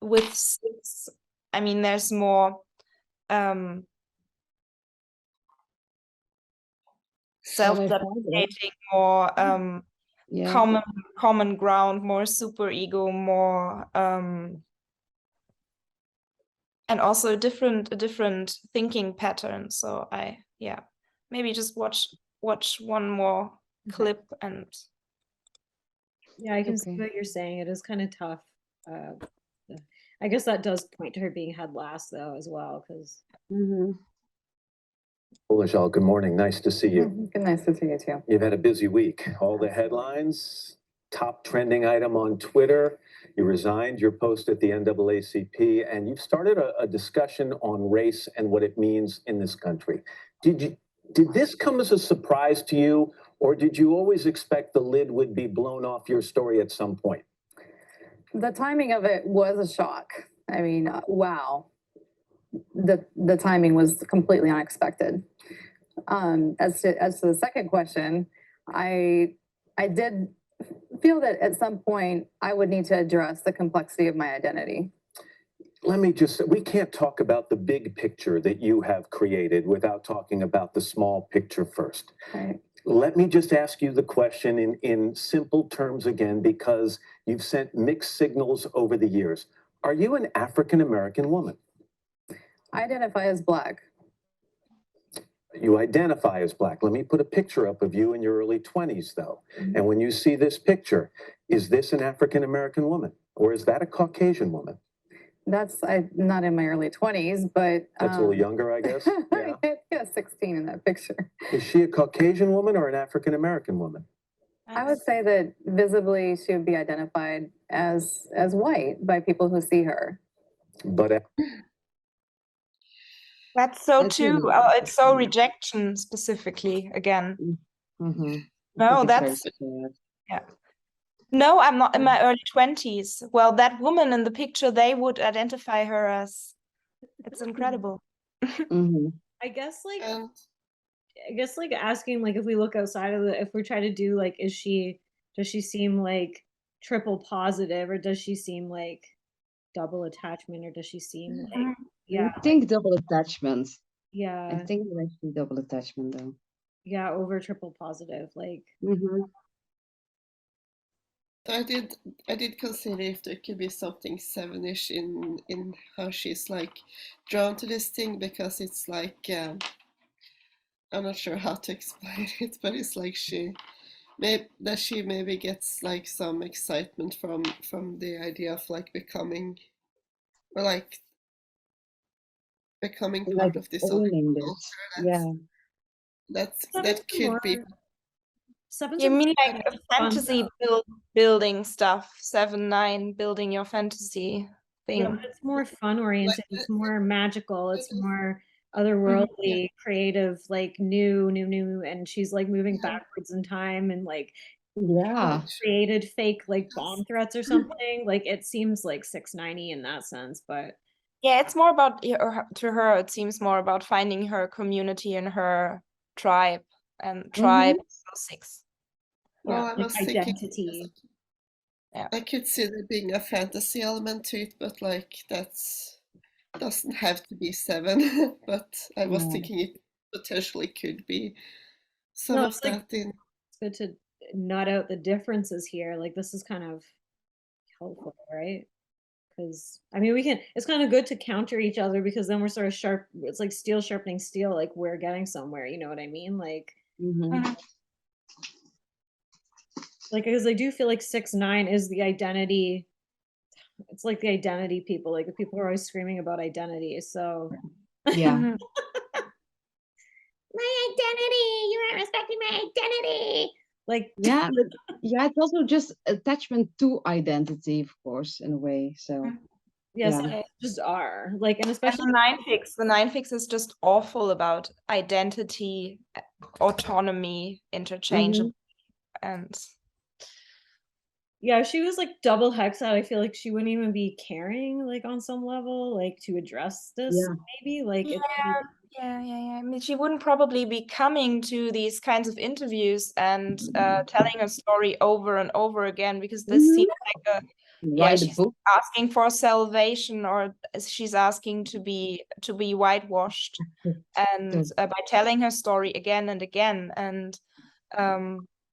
with 6, I mean, there's more self-deprecating, more Yeah. common ground, more super ego, more and also a different thinking pattern. So maybe just watch one more clip and Yeah, I can see what you're saying. It is kind of tough. I guess that does point to her being head last though as well, because Dolezal, good morning. Nice to see you. Good, nice to see you too. You've had a busy week. All the headlines, top trending item on Twitter. You resigned your post at the NAACP, and you've started a discussion on race and what it means in this country. Did this come as a surprise to you, or did you always expect the lid would be blown off your story at some point? The timing of it was a shock. I mean, wow. The timing was completely unexpected. As to the second question, I did feel that at some point I would need to address the complexity of my identity. Let me just, we can't talk about the big picture that you have created without talking about the small picture first. Right. Let me just ask you the question in simple terms again, because you've sent mixed signals over the years. Are you an African-American woman? I identify as Black. You identify as Black. Let me put a picture up of you in your early 20s, though. And when you see this picture, is this an African-American woman, or is that a Caucasian woman? I'm not in my early 20s, but that's a little younger, I guess. Yeah, 16 in that picture. Is she a Caucasian woman or an African-American woman? I would say that visibly she would be identified as white by people who see her. But that's so too. It's so rejection specifically again. No, that's yeah. No, I'm not in my early 20s. Well, that woman in the picture, they would identify her as. It's incredible. I guess like asking like if we look outside of if we try to do like does she seem like triple positive, or does she seem like double attachment, or does she seem like I think double attachment. Yeah. I think it's actually double attachment though. Yeah, over triple positive, like I did consider if there could be something 7-ish in how she's like drawn to this thing, because it's like I'm not sure how to explain it, but it's like she maybe gets like some excitement from the idea of like becoming part of this other culture. That could be. You mean like a fantasy building stuff, 7, 9, building your fantasy thing. Yeah, but it's more fun oriented. It's more magical. It's more otherworldly, creative, like new, and she's like moving backwards in time and like created fake like bomb threats or something. Like it seems like 690 in that sense, but yeah, it's more about to her. It seems more about finding her community and her tribe, and tribe 6. Well, I was thinking identity. Yeah, I could see there being a fantasy element to it, but like that's doesn't have to be 7. But I was thinking it potentially could be some of that in. It's good to nut out the differences here. Like this is kind of helpful, right? because I mean, it's kind of good to counter each other, because then we're sort of sharp. It's like steel sharpening steel. Like we're getting somewhere. You know what I mean? Like, because I do feel like 6ix9ine is the identity. It's like the identity people. Like the people who are always screaming about identity. So Yeah. my identity. You aren't respecting my identity. Like, Yeah, but yeah, it's also just attachment to identity, of course, in a way. So yes, yeah. just are like, and And especially the 9-fix is just awful about identity, autonomy, interchangeable, and yeah, if she was like double hexed, I feel like she wouldn't even be caring, like on some level, like to address this. Yeah. Maybe like yeah, it's yeah. I mean, she wouldn't probably be coming to these kinds of interviews and telling her story over and over again, because this seems like Write a she's book. asking for salvation, or she's asking to be whitewashed, and by telling her story again and again, and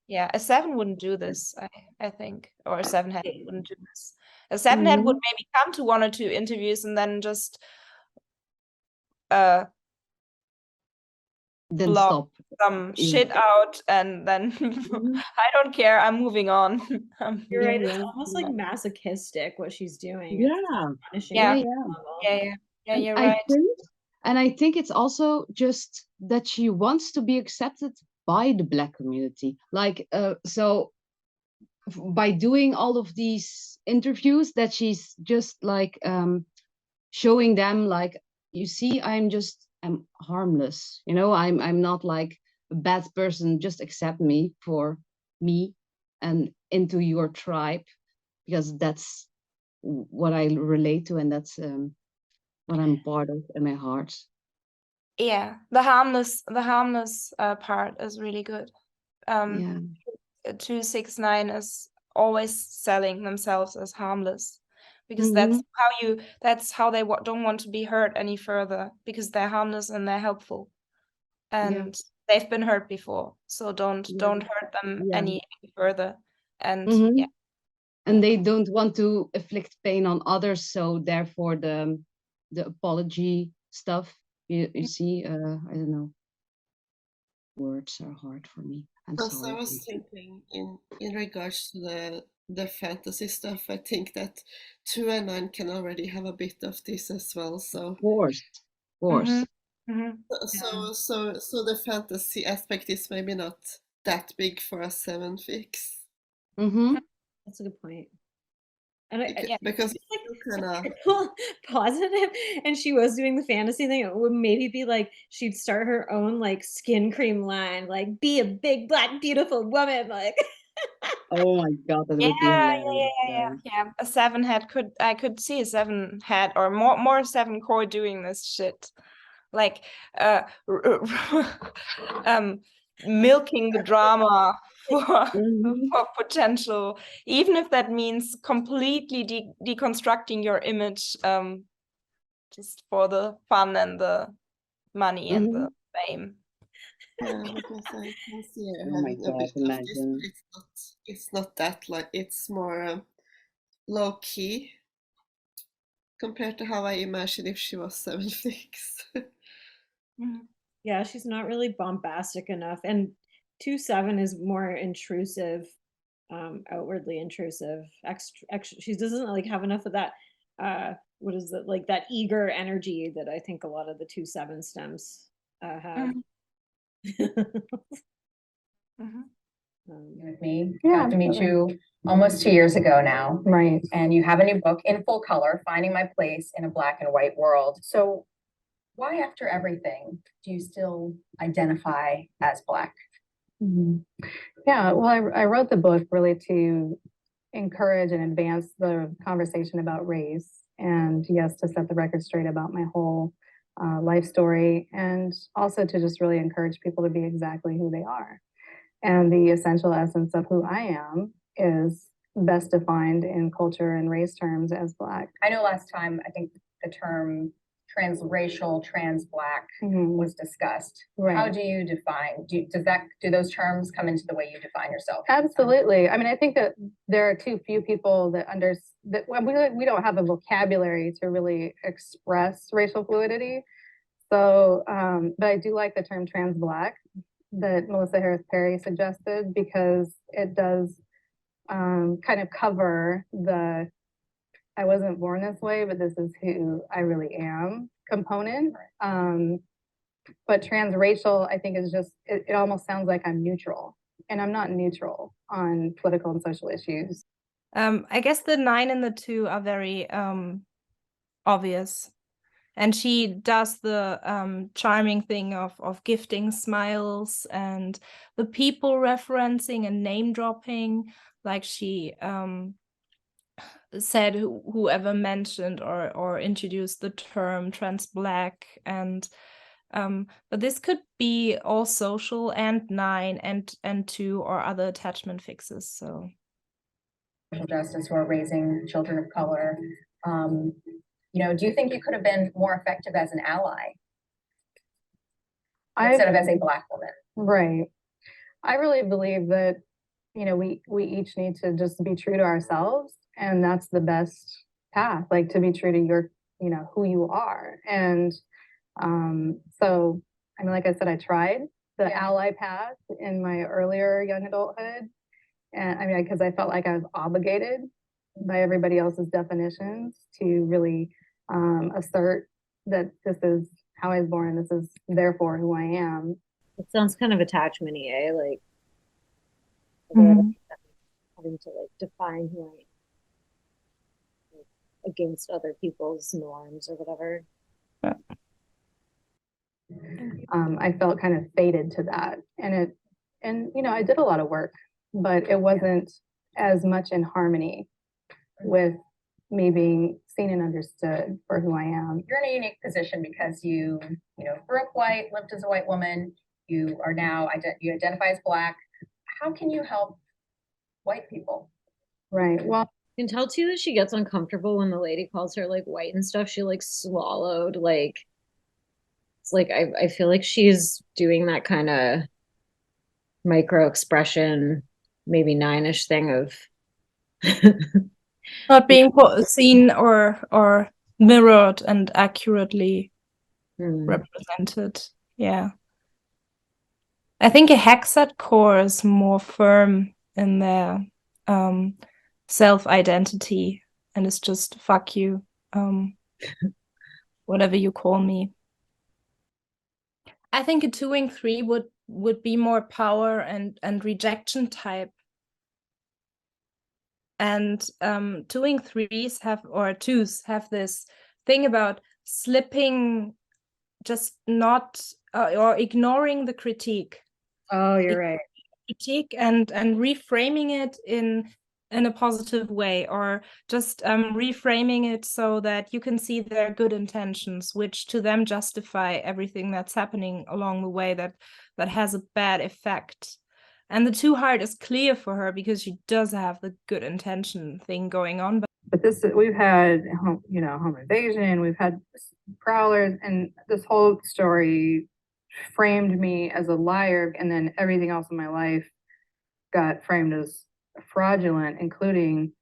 yeah, a 7 wouldn't do this, I think, or a 7-head wouldn't do this. A 7-head would maybe come to 1 or 2 interviews and then just then block stop. some shit out, and then I don't care, I'm moving on. You're right. Yeah, It's almost like masochistic what she's doing. Yeah. Punishing Yeah. people. Yeah, you're I right. think it's also just that she wants to be accepted by the Black community. Like, so by doing all of these interviews, that she's just like showing them, like, you see, I'm harmless. You know, I'm not like a bad person. Just accept me for me and into your tribe, because that's what I relate to, and that's what I'm part of in my heart. Yeah, the harmless part is really good. 269 is always selling themselves as harmless, because that's how they don't want to be hurt any further, because they're harmless and they're helpful, and they've been hurt before, so don't hurt them any further. And and they don't want to inflict pain on others, so therefore the apology stuff, you see, I don't know, words are hard for me. I'm sorry. I was thinking in regards to the fantasy stuff, I think that 2 and 9 can already have a bit of this as well. So of course. So the fantasy aspect is maybe not that big for a 7-fix. That's a good point. And because like positive, and she was doing the fantasy thing, it would maybe be like she'd start her own like skin cream line, like be a big black beautiful woman, like. Oh my god, that would be hilarious. Yeah. A 7-head I could see a 7-head or more 7 core doing this shit, like milking the drama for potential, even if that means completely deconstructing your image, just for the fun and the money and the fame. Yeah, because I can see her Oh my having a god, bit imagine. of this, but it's not that, like, it's more low key compared to how I imagine if she was 7-fix. Yeah, she's not really bombastic enough, and 2-7 is more intrusive, outwardly intrusive. She doesn't like have enough of that. What is it, like that eager energy that I think a lot of the 2-7 stems have. With me, got to meet you almost 2 years ago now, Right. and you have a new book in full color, Finding My Place in a Black and White World. So why, after everything, do you still identify as Black? Yeah, well, I wrote the book really to encourage and advance the conversation about race, and yes, to set the record straight about my whole life story, and also to just really encourage people to be exactly who they are. And the essential essence of who I am is best defined in culture and race terms as Black. I know last time, I think the term transracial, trans Black Mhm. was discussed. How Right. do you define? Do those terms come into the way you define yourself? Absolutely. I mean, I think that there are too few people that we don't have a vocabulary to really express racial fluidity. So, but I do like the term trans Black that Melissa Harris Perry suggested, because it does kind of cover the I wasn't born this way, but this is who I really am component. But transracial, I think, is just, it almost sounds like I'm neutral, and I'm not neutral on political and social issues. I guess the 9 and the 2 are very obvious. And she does the charming thing of gifting smiles and the people referencing and name dropping, like she said whoever mentioned or introduced the term trans Black, and but this could be all social and 9 and 2 or other attachment fixes. So Social justice who are raising children of color. Do you think you could have been more effective as an ally instead of as a Black woman? Right. I really believe that, we each need to just be true to ourselves, and that's the best path, like to be true to your, who you are. And so, I mean, like I said, I tried the ally path in my earlier young adulthood. And I mean, because I felt like I was obligated by everybody else's definitions to really assert that this is how I was born, this is therefore who I am. It sounds kind of attachment-y, like Mhm. having to like define who I am, like, against other people's norms or whatever. I felt kind of fated to that, and I did a lot of work, but it wasn't as much in harmony with me being seen and understood for who I am. You're in a unique position because you grew up white, lived as a white woman. You are now you identify as Black. How can you help white people? Right. Well, You can tell too that she gets uncomfortable when the lady calls her like white and stuff. She like swallowed, like it's like I feel like she's doing that kind of micro expression, maybe 9-ish thing of Not being seen or mirrored and accurately represented. Yeah. I think a hexad core is more firm in their self-identity, and it's just fuck you, whatever you call me. I think a 2ing 3 would be more power and rejection type. And 2ing 3s or 2s have this thing about slipping, just not or ignoring the critique. Oh, you're right. Critique and reframing it in a positive way, or just reframing it so that you can see their good intentions, which to them justify everything that's happening along the way that has a bad effect. And the 2 heart is clear for her because she does have the good intention thing going on. But we've had, home invasion, we've had prowlers, and this whole story framed me as a liar, and then everything else in my life got framed as fraudulent, including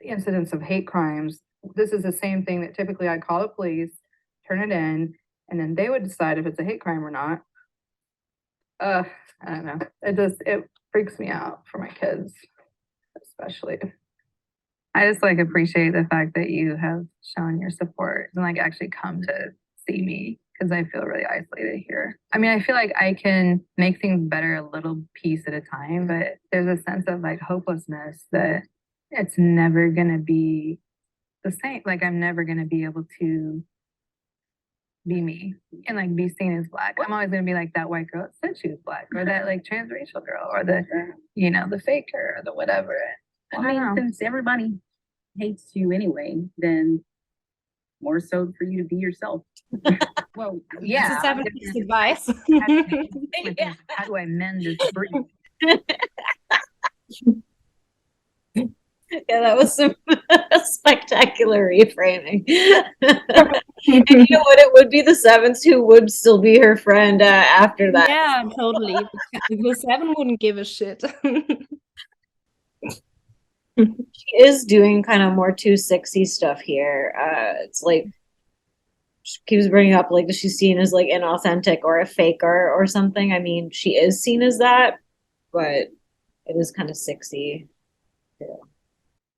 the incidents of hate crimes. This is the same thing that typically I'd call the police, turn it in, and then they would decide if it's a hate crime or not. I don't know. It freaks me out for my kids, especially. I just appreciate the fact that you have shown your support and actually come to see me, because I feel really isolated here. I mean, I feel like I can make things better a little piece at a time, but there's a sense of hopelessness that it's never gonna be the same. I'm never gonna be able to be me and be seen as Black. I'm always gonna be that white girl that said she was Black, or that transracial girl, or the the faker, or the whatever. I mean, since everybody hates you anyway, then more so for you to be yourself. Well, This is 70s advice. How do I mend this bridge? Yeah, that was some spectacular reframing. And you know what? It would be the sevens who would still be her friend after that. Yeah, totally. The seven wouldn't give a shit. She is doing kind of more 260 stuff here. It's like she keeps bringing up like she's seen as like inauthentic or a faker or something. I mean, she is seen as that, but it is kind of 60.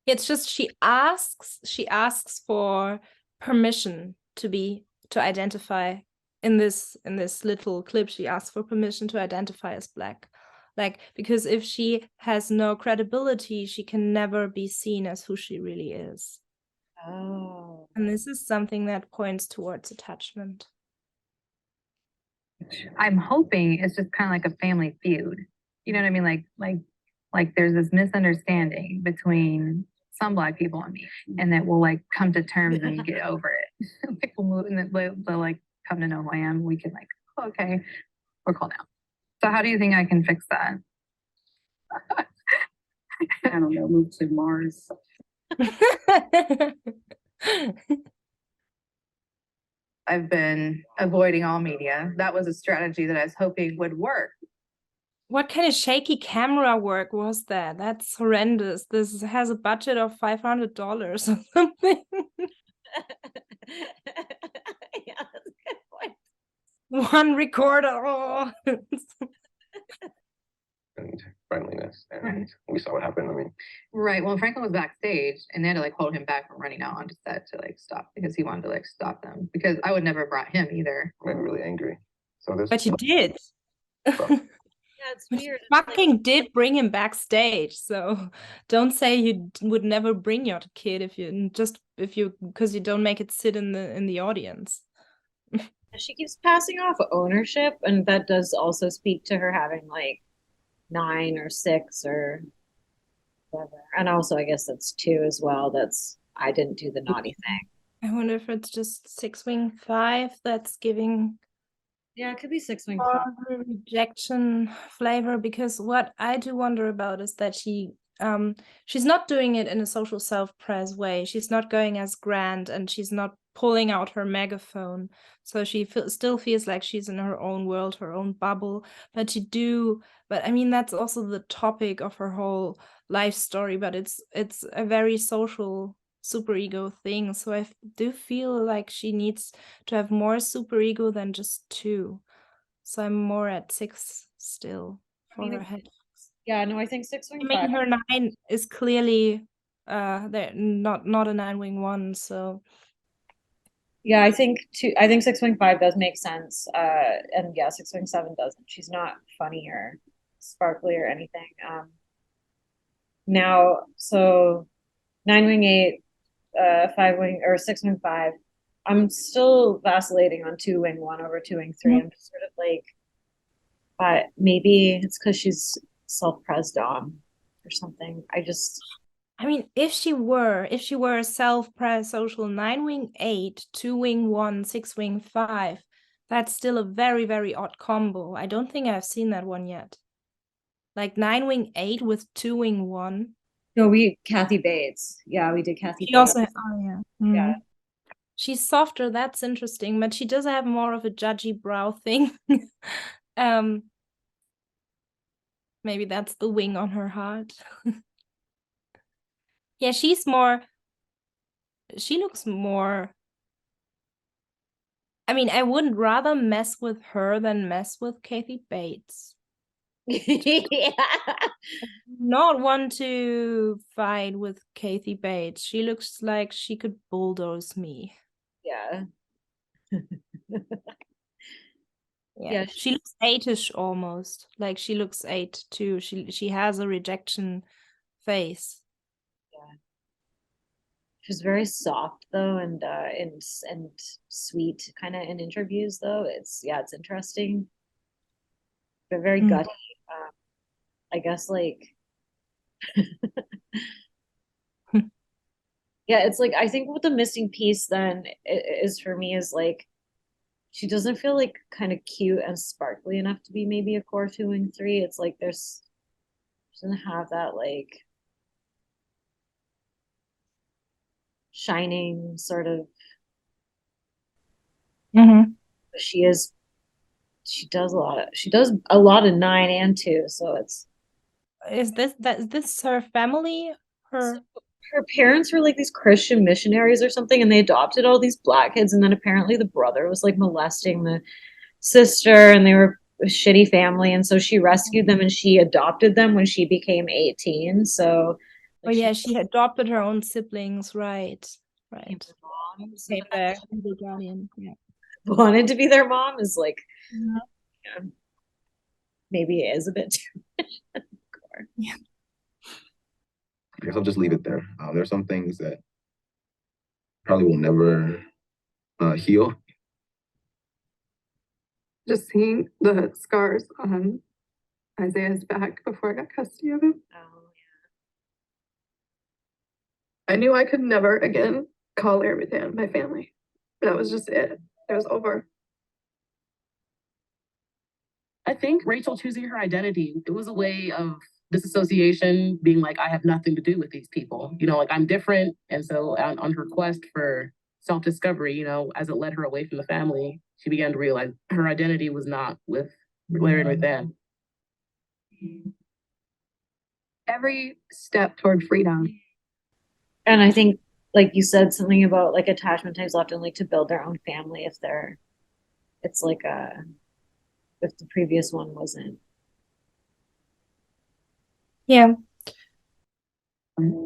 It's just she asks for permission to identify in this little clip. She asks for permission to identify as Black. Like, because if she has no credibility, she can never be seen as who she really is. Oh. And this is something that points towards attachment. I'm hoping it's just kind of like a family feud. You know what I mean? Like there's this misunderstanding between some Black people and me, and that we'll like come to terms and get over it. Like we'll move, and then they'll like come to know who I am. We can like, oh, okay, we're cool now. So how do you think I can fix that? I don't know, move to Mars. I've been avoiding all media. That was a strategy that I was hoping would work. What kind of shaky camera work was that? That's horrendous. This has a budget of $500 or something. Yeah, that's a good point. One recorder. Oh. And friendliness, and we saw what happened. I mean, Right. Well, Franklin was backstage, and they had to like hold him back from running out onto set to like stop, because he wanted to like stop them, because I would never have brought him either. made me really angry. So this. But you did. Yeah, it's weird. It's Fucking did bring him backstage, so don't say you would never bring your kid if you because you don't make it sit in the audience. She keeps passing off ownership, and that does also speak to her having like 9 or 6 or whatever. And also, I guess that's 2 as well. That's I didn't do the naughty thing. I wonder if it's just 6-wing 5 that's giving. Yeah, it could be 6-wing 5. Rejection flavor, because what I do wonder about is that she's not doing it in a social self-pres way. She's not going as grand, and she's not pulling out her megaphone. So she still feels like she's in her own world, her own bubble. But I mean, that's also the topic of her whole life story. But it's a very social superego thing. So I do feel like she needs to have more superego than just 2. So I'm more at 6 still for her head. Yeah, no, I think 6-wing I mean, 5. her 9 is clearly they're not a 9-wing 1, so Yeah, I think 6-wing 5 does make sense. And yeah, 6-wing 7 doesn't. She's not funny or sparkly or anything. Now, so 9-wing 8, 5-wing or 6-wing 5. I'm still vacillating on 2-wing 1 over 2-wing 3. I'm just sort of like, but maybe it's because she's self-pres dom or something. I mean, if she were a self-pres social 9-wing 8, 2-wing 1, 6-wing 5, that's still a very, very odd combo. I don't think I've seen that one yet. Like 9-wing 8 with 2-wing 1. No, Kathy Bates. Yeah, we did Kathy She Bates. also, yeah. Yeah. She's softer, that's interesting, but she does have more of a judgy brow thing. Maybe that's the wing on her heart. Yeah, she looks more. I mean, I would rather mess with her than mess with Kathy Bates. Yeah. Not want to fight with Kathy Bates. She looks like she could bulldoze me. Yeah. Yeah, she looks 8-ish almost. Like she looks 8 too. She has a rejection face. Yeah. She's very soft though, and sweet kind of in interviews though. It's interesting. But very gutty. I guess like yeah, it's like I think what the missing piece then is for me is like she doesn't feel like kind of cute and sparkly enough to be maybe a core 2-wing 3. It's like she doesn't have that like shining sort of. Mm-hmm. She does a lot of 9 and 2, so it's. Is this her family? Her parents were like these Christian missionaries or something, and they adopted all these black kids, and then apparently the brother was like molesting the sister, and they were a shitty family, and so she rescued them and she adopted them when she became 18. So oh yeah, she adopted her own siblings, right. Mom, so Became their legal guardian. Yeah. wanted to be their mom is like, Mhm. yeah, maybe it is a bit too much. Yeah. I guess I'll just leave it there. There's some things that probably will never heal. Just seeing the scars on Isaiah's back before I got custody of him. Oh, I knew I could never again call Larissa my family. That was just it. It was over. I think Rachel choosing her identity, it was a way of disassociation, being like, I have nothing to do with these people. You know, like I'm different. And so on her quest for self-discovery, you know, as it led her away from the family, she began to realize her identity was not with Larry and Ruthann. Every step toward freedom. and I think like you said something about like attachment types often like to build their own family it's like if the previous one wasn't. Yeah.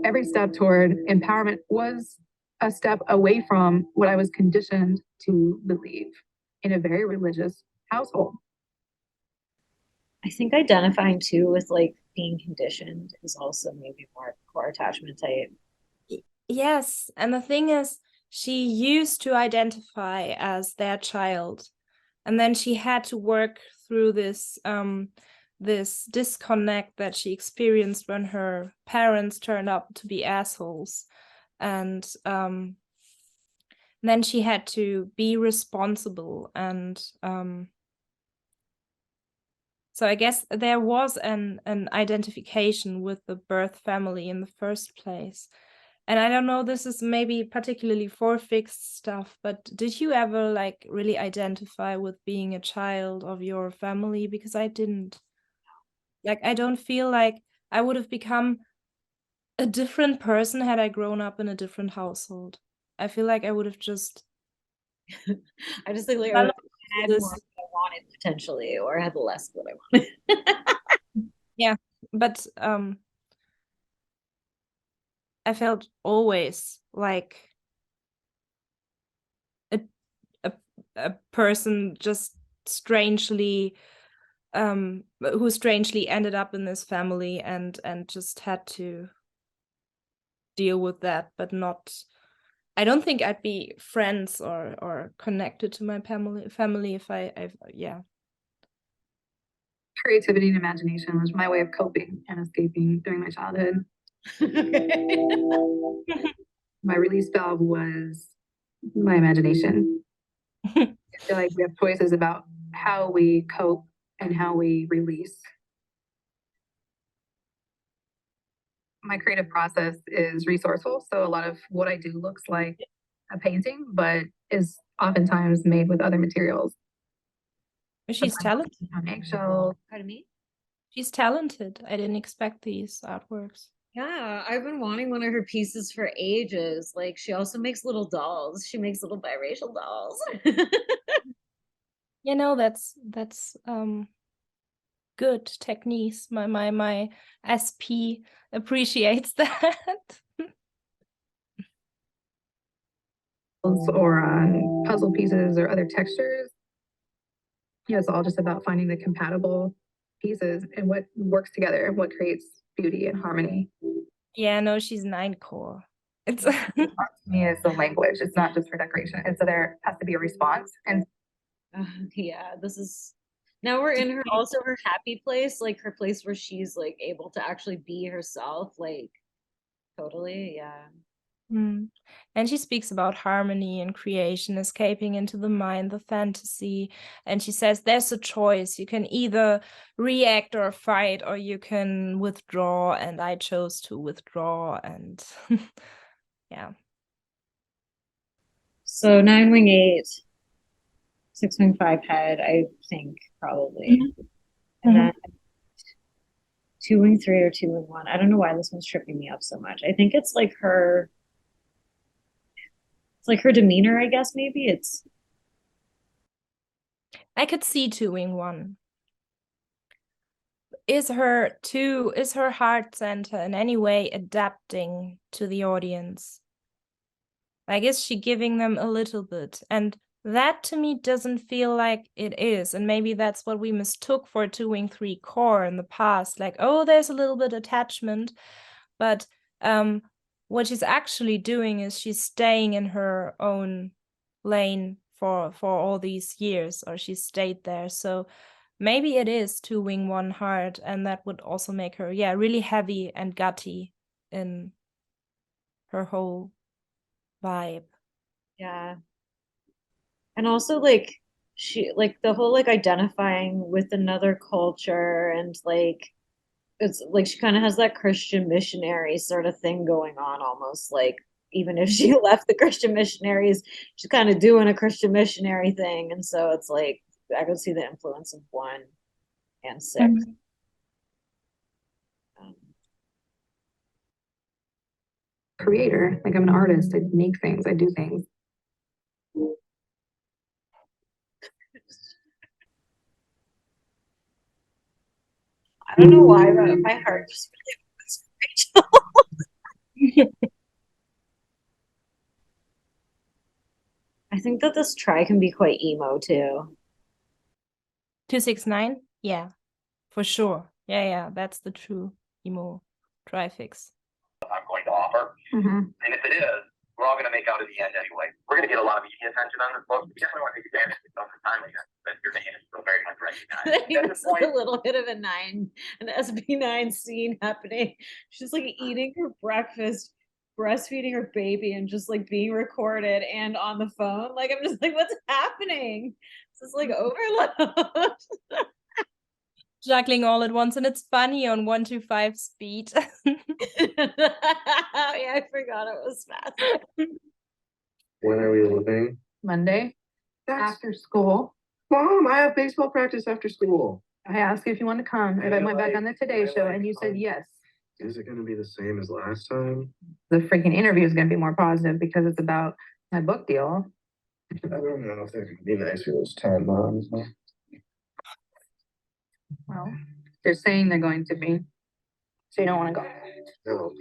Every step toward empowerment was a step away from what I was conditioned to believe in a very religious household. I think identifying too with like being conditioned is also maybe more core attachment type. Yes, and the thing is, she used to identify as their child, and then she had to work through this this disconnect that she experienced when her parents turned out to be assholes, and then she had to be responsible, and so I guess there was an identification with the birth family in the first place. And I don't know, this is maybe particularly for fixed stuff, but did you ever like really identify with being a child of your family? Because I didn't. Like, I don't feel like I would have become a different person had I grown up in a different household. I feel like I would have just. I just think like I had more what I wanted potentially, or I had less what I wanted. Yeah, but I felt always like a person just strangely who strangely ended up in this family and just had to deal with that, but not. I don't think I'd be friends or connected to my family if I yeah. Creativity and imagination was my way of coping and escaping during my childhood. My release valve was my imagination. I feel like we have choices about how we cope and how we release. My creative process is resourceful, so a lot of what I do looks like a painting, but is oftentimes made with other materials. She's talented. On eggshells. Pardon me? She's talented. I didn't expect these artworks. Yeah, I've been wanting one of her pieces for ages. Like she also makes little dolls. She makes little biracial dolls. You know, that's good techniques. My SP appreciates that. Or on puzzle pieces or other textures. Yeah, it's all just about finding the compatible pieces and what works together, what creates beauty and harmony. Yeah, no, she's 9 core. It's art to me is the language. It's not just for decoration. And so there has to be a response. And yeah, this is now we're in her also her happy place, like her place where she's like able to actually be herself, like totally, yeah. And she speaks about harmony and creation, escaping into the mind, the fantasy. And she says there's a choice. You can either react or fight, or you can withdraw. And I chose to withdraw. And yeah. So 9-wing-8, 6-wing-5 head, I think probably. And then 2-wing-3 or 2-wing-1. I don't know why this one's tripping me up so much. I think it's like her demeanor, I guess, maybe. I could see 2-wing-1. Is her heart center in any way adapting to the audience? Like, is she giving them a little bit? And that to me doesn't feel like it is. And maybe that's what we mistook for 2-wing-3 core in the past. Like, oh, there's a little bit attachment. But what she's actually doing is she's staying in her own lane for all these years, or she stayed there. So maybe it is 2-wing-1 heart, and that would also make her, really heavy and gutty in her whole vibe. Yeah. And also like she like the whole like identifying with another culture, and like it's like she kind of has that Christian missionary sort of thing going on, almost like even if she left the Christian missionaries, she's kind of doing a Christian missionary thing. And so it's like I could see the influence of 1 and 6. Creator, like I'm an artist, I make things, I do things. I don't know why, but my heart just really wants Rachel. I think that this try can be quite emo too. 269? Yeah, for sure. Yeah, that's the true emo trifix. I'm going to offer. And if it is, we're all going to make out at the end anyway. We're going to get a lot of media attention on this book. We definitely want to take advantage of the time again, but your name is still very much recognized. There's a little bit of an SB9 scene happening. She's like eating her breakfast, breastfeeding her baby, and just like being recorded and on the phone. Like I'm just like, what's happening? This is like overload. Juggling all at once, and it's funny on 125 speed. Yeah, I forgot it was fast. When are we leaving? Monday, after school. Mom, I have baseball practice after school. I asked you if you wanted to come, and I went back on the Today Show, and you said yes. Is it going to be the same as last time? The freaking interview is going to be more positive because it's about my book deal. I don't know if they're going to be nice for those 10 moms. Well, they're saying they're going to be. So you don't want to go. No.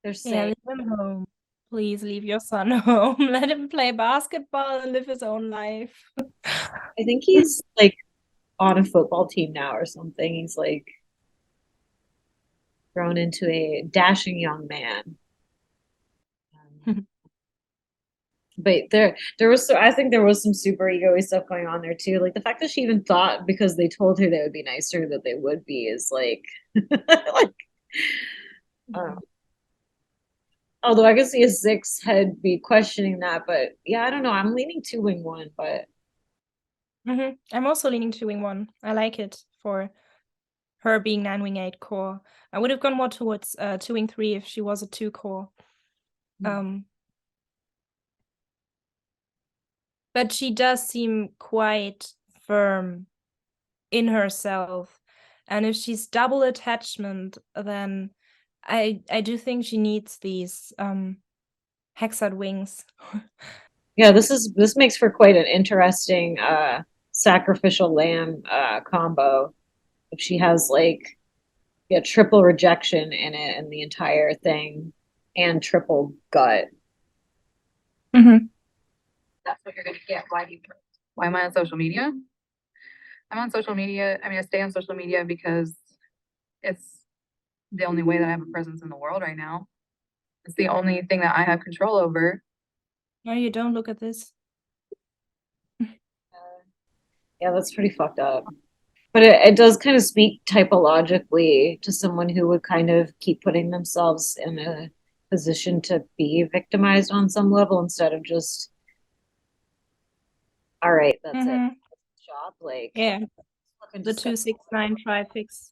They're saying, leave him home. Please leave your son home. Let him play basketball and live his own life. I think he's like on a football team now or something. He's like grown into a dashing young man. But there was, I think there was some super ego-y stuff going on there too. Like the fact that she even thought because they told her they would be nicer that they would be is like, although I could see a 6 head be questioning that, but yeah, I don't know. I'm leaning 2-wing-1, but I'm also leaning 2-wing-1. I like it for her being 9-wing-8 core. I would have gone more towards 2-wing-3 if she was a 2 core. But she does seem quite firm in herself. And if she's double attachment, then I do think she needs these hexad wings. yeah, this makes for quite an interesting sacrificial lamb combo. If she has like triple rejection in it and the entire thing, and triple gut. That's what you're going to get. Why am I on social media? I'm on social media. I mean, I stay on social media because it's the only way that I have a presence in the world right now. It's the only thing that I have control over. No, you don't. Look at this. Yeah, that's pretty fucked up. But it does kind of speak typologically to someone who would kind of keep putting themselves in a position to be victimized on some level instead of just, all right, that's it. Job, like the 269 trifix.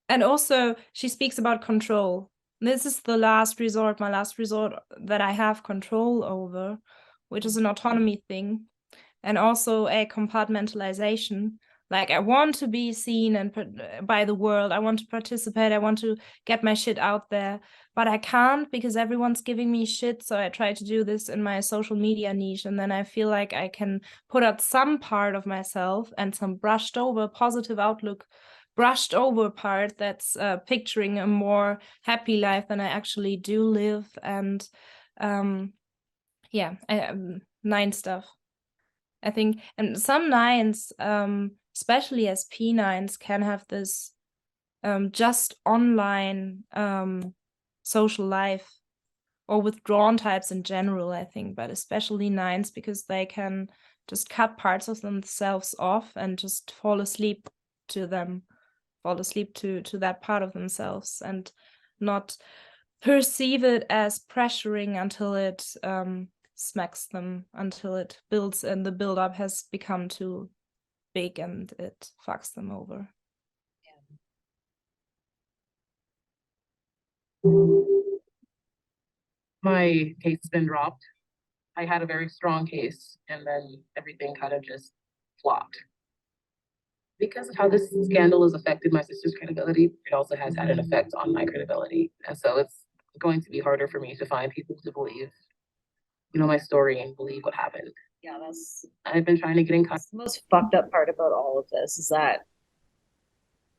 And also she speaks about control. This is the last resort, my last resort that I have control over, which is an autonomy thing, and also a compartmentalization. Like, I want to be seen by the world. I want to participate. I want to get my shit out there, but I can't because everyone's giving me shit. So I try to do this in my social media niche, and then I feel like I can put out some part of myself and some brushed over positive outlook, brushed over part that's picturing a more happy life than I actually do live. And yeah, 9 stuff. I think, and some 9s, especially as P9s, can have this just online social life, or withdrawn types in general, I think, but especially 9s, because they can just cut parts of themselves off and just fall asleep to them, fall asleep to that part of themselves, and not perceive it as pressuring until it smacks them, until it builds and the build-up has become too big and it fucks them over. My case has been dropped. I had a very strong case, and then everything kind of just flopped. Because of how this scandal has affected my sister's credibility, it also has had an effect on my credibility. And so it's going to be harder for me to find people to believe, my story and believe what happened. Yeah, I've been trying to get in contact. that's the most fucked up part about all of this, is that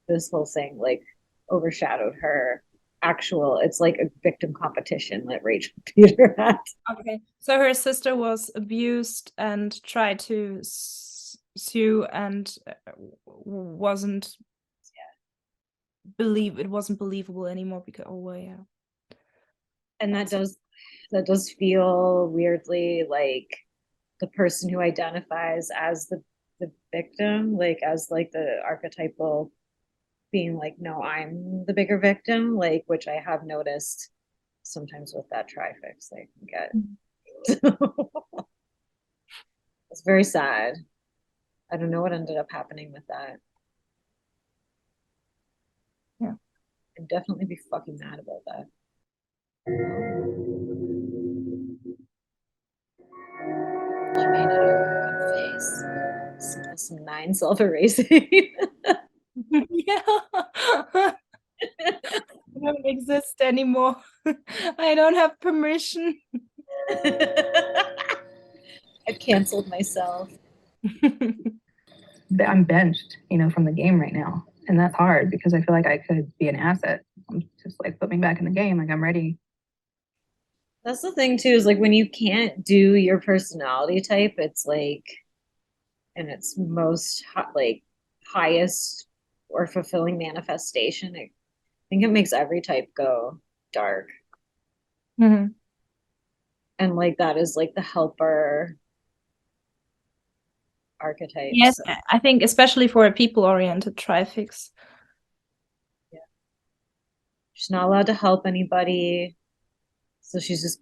this whole thing like overshadowed her actual, it's like a victim competition that Rachel Peter had. Okay, so her sister was abused and tried to sue, and wasn't it wasn't believable anymore because And that does feel weirdly like the person who identifies as the victim, like as like the archetypal being like, no, I'm the bigger victim, like, which I have noticed sometimes with that trifix they can get. It's very sad. I don't know what ended up happening with that. Yeah, I'd definitely be fucking mad about that. She made it her face. Some 9 self-erasing. yeah. I don't exist anymore. I don't have permission. I've canceled myself. I'm benched, from the game right now. And that's hard because I feel like I could be an asset. I'm just like, put me back in the game. Like, I'm ready. That's the thing too, is like when you can't do your personality type, it's like, and its most like highest or fulfilling manifestation, I think it makes every type go dark. Mm-hmm. And like that is like the helper archetype. Yes, so. I think especially for a people-oriented trifix. Yeah. She's not allowed to help anybody. So she's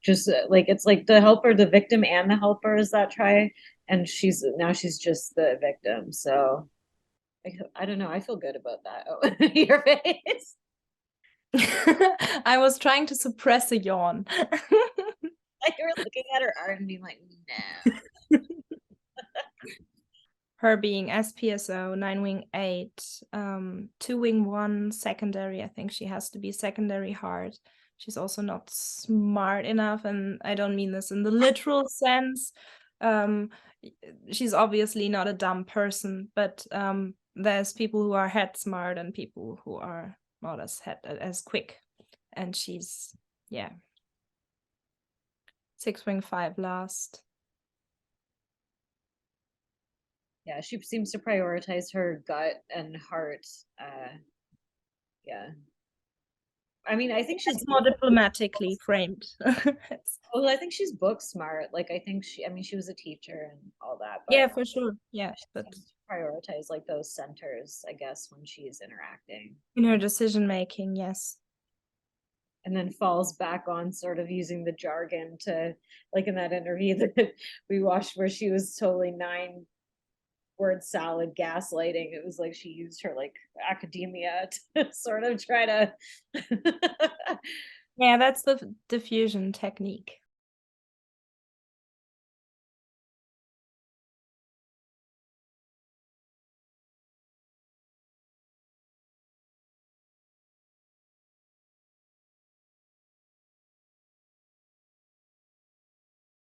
just like, it's like the helper, the victim and the helper is that try. And she's just the victim. So I don't know. I feel good about that. Oh, your face. I was trying to suppress a yawn. Like you were looking at her art and being like, no. Her being SPSO, 9 wing 8, 2 wing 1, secondary. I think she has to be secondary hard. She's also not smart enough, and I don't mean this in the literal sense. She's obviously not a dumb person, but there's people who are head smart and people who are not as quick. And she's 6 wing 5 last. Yeah, she seems to prioritize her gut and heart. Yeah. I mean, I think she's more diplomatically framed. Well, I think she's book smart. Like, I think she was a teacher and all that. But yeah, for sure. Yeah, but prioritize like those centers, I guess, when she's interacting. In her decision making, yes. And then falls back on sort of using the jargon to, like in that interview that we watched where she was totally 9 word salad gaslighting. It was like she used her like academia to sort of try to Yeah, that's the diffusion technique.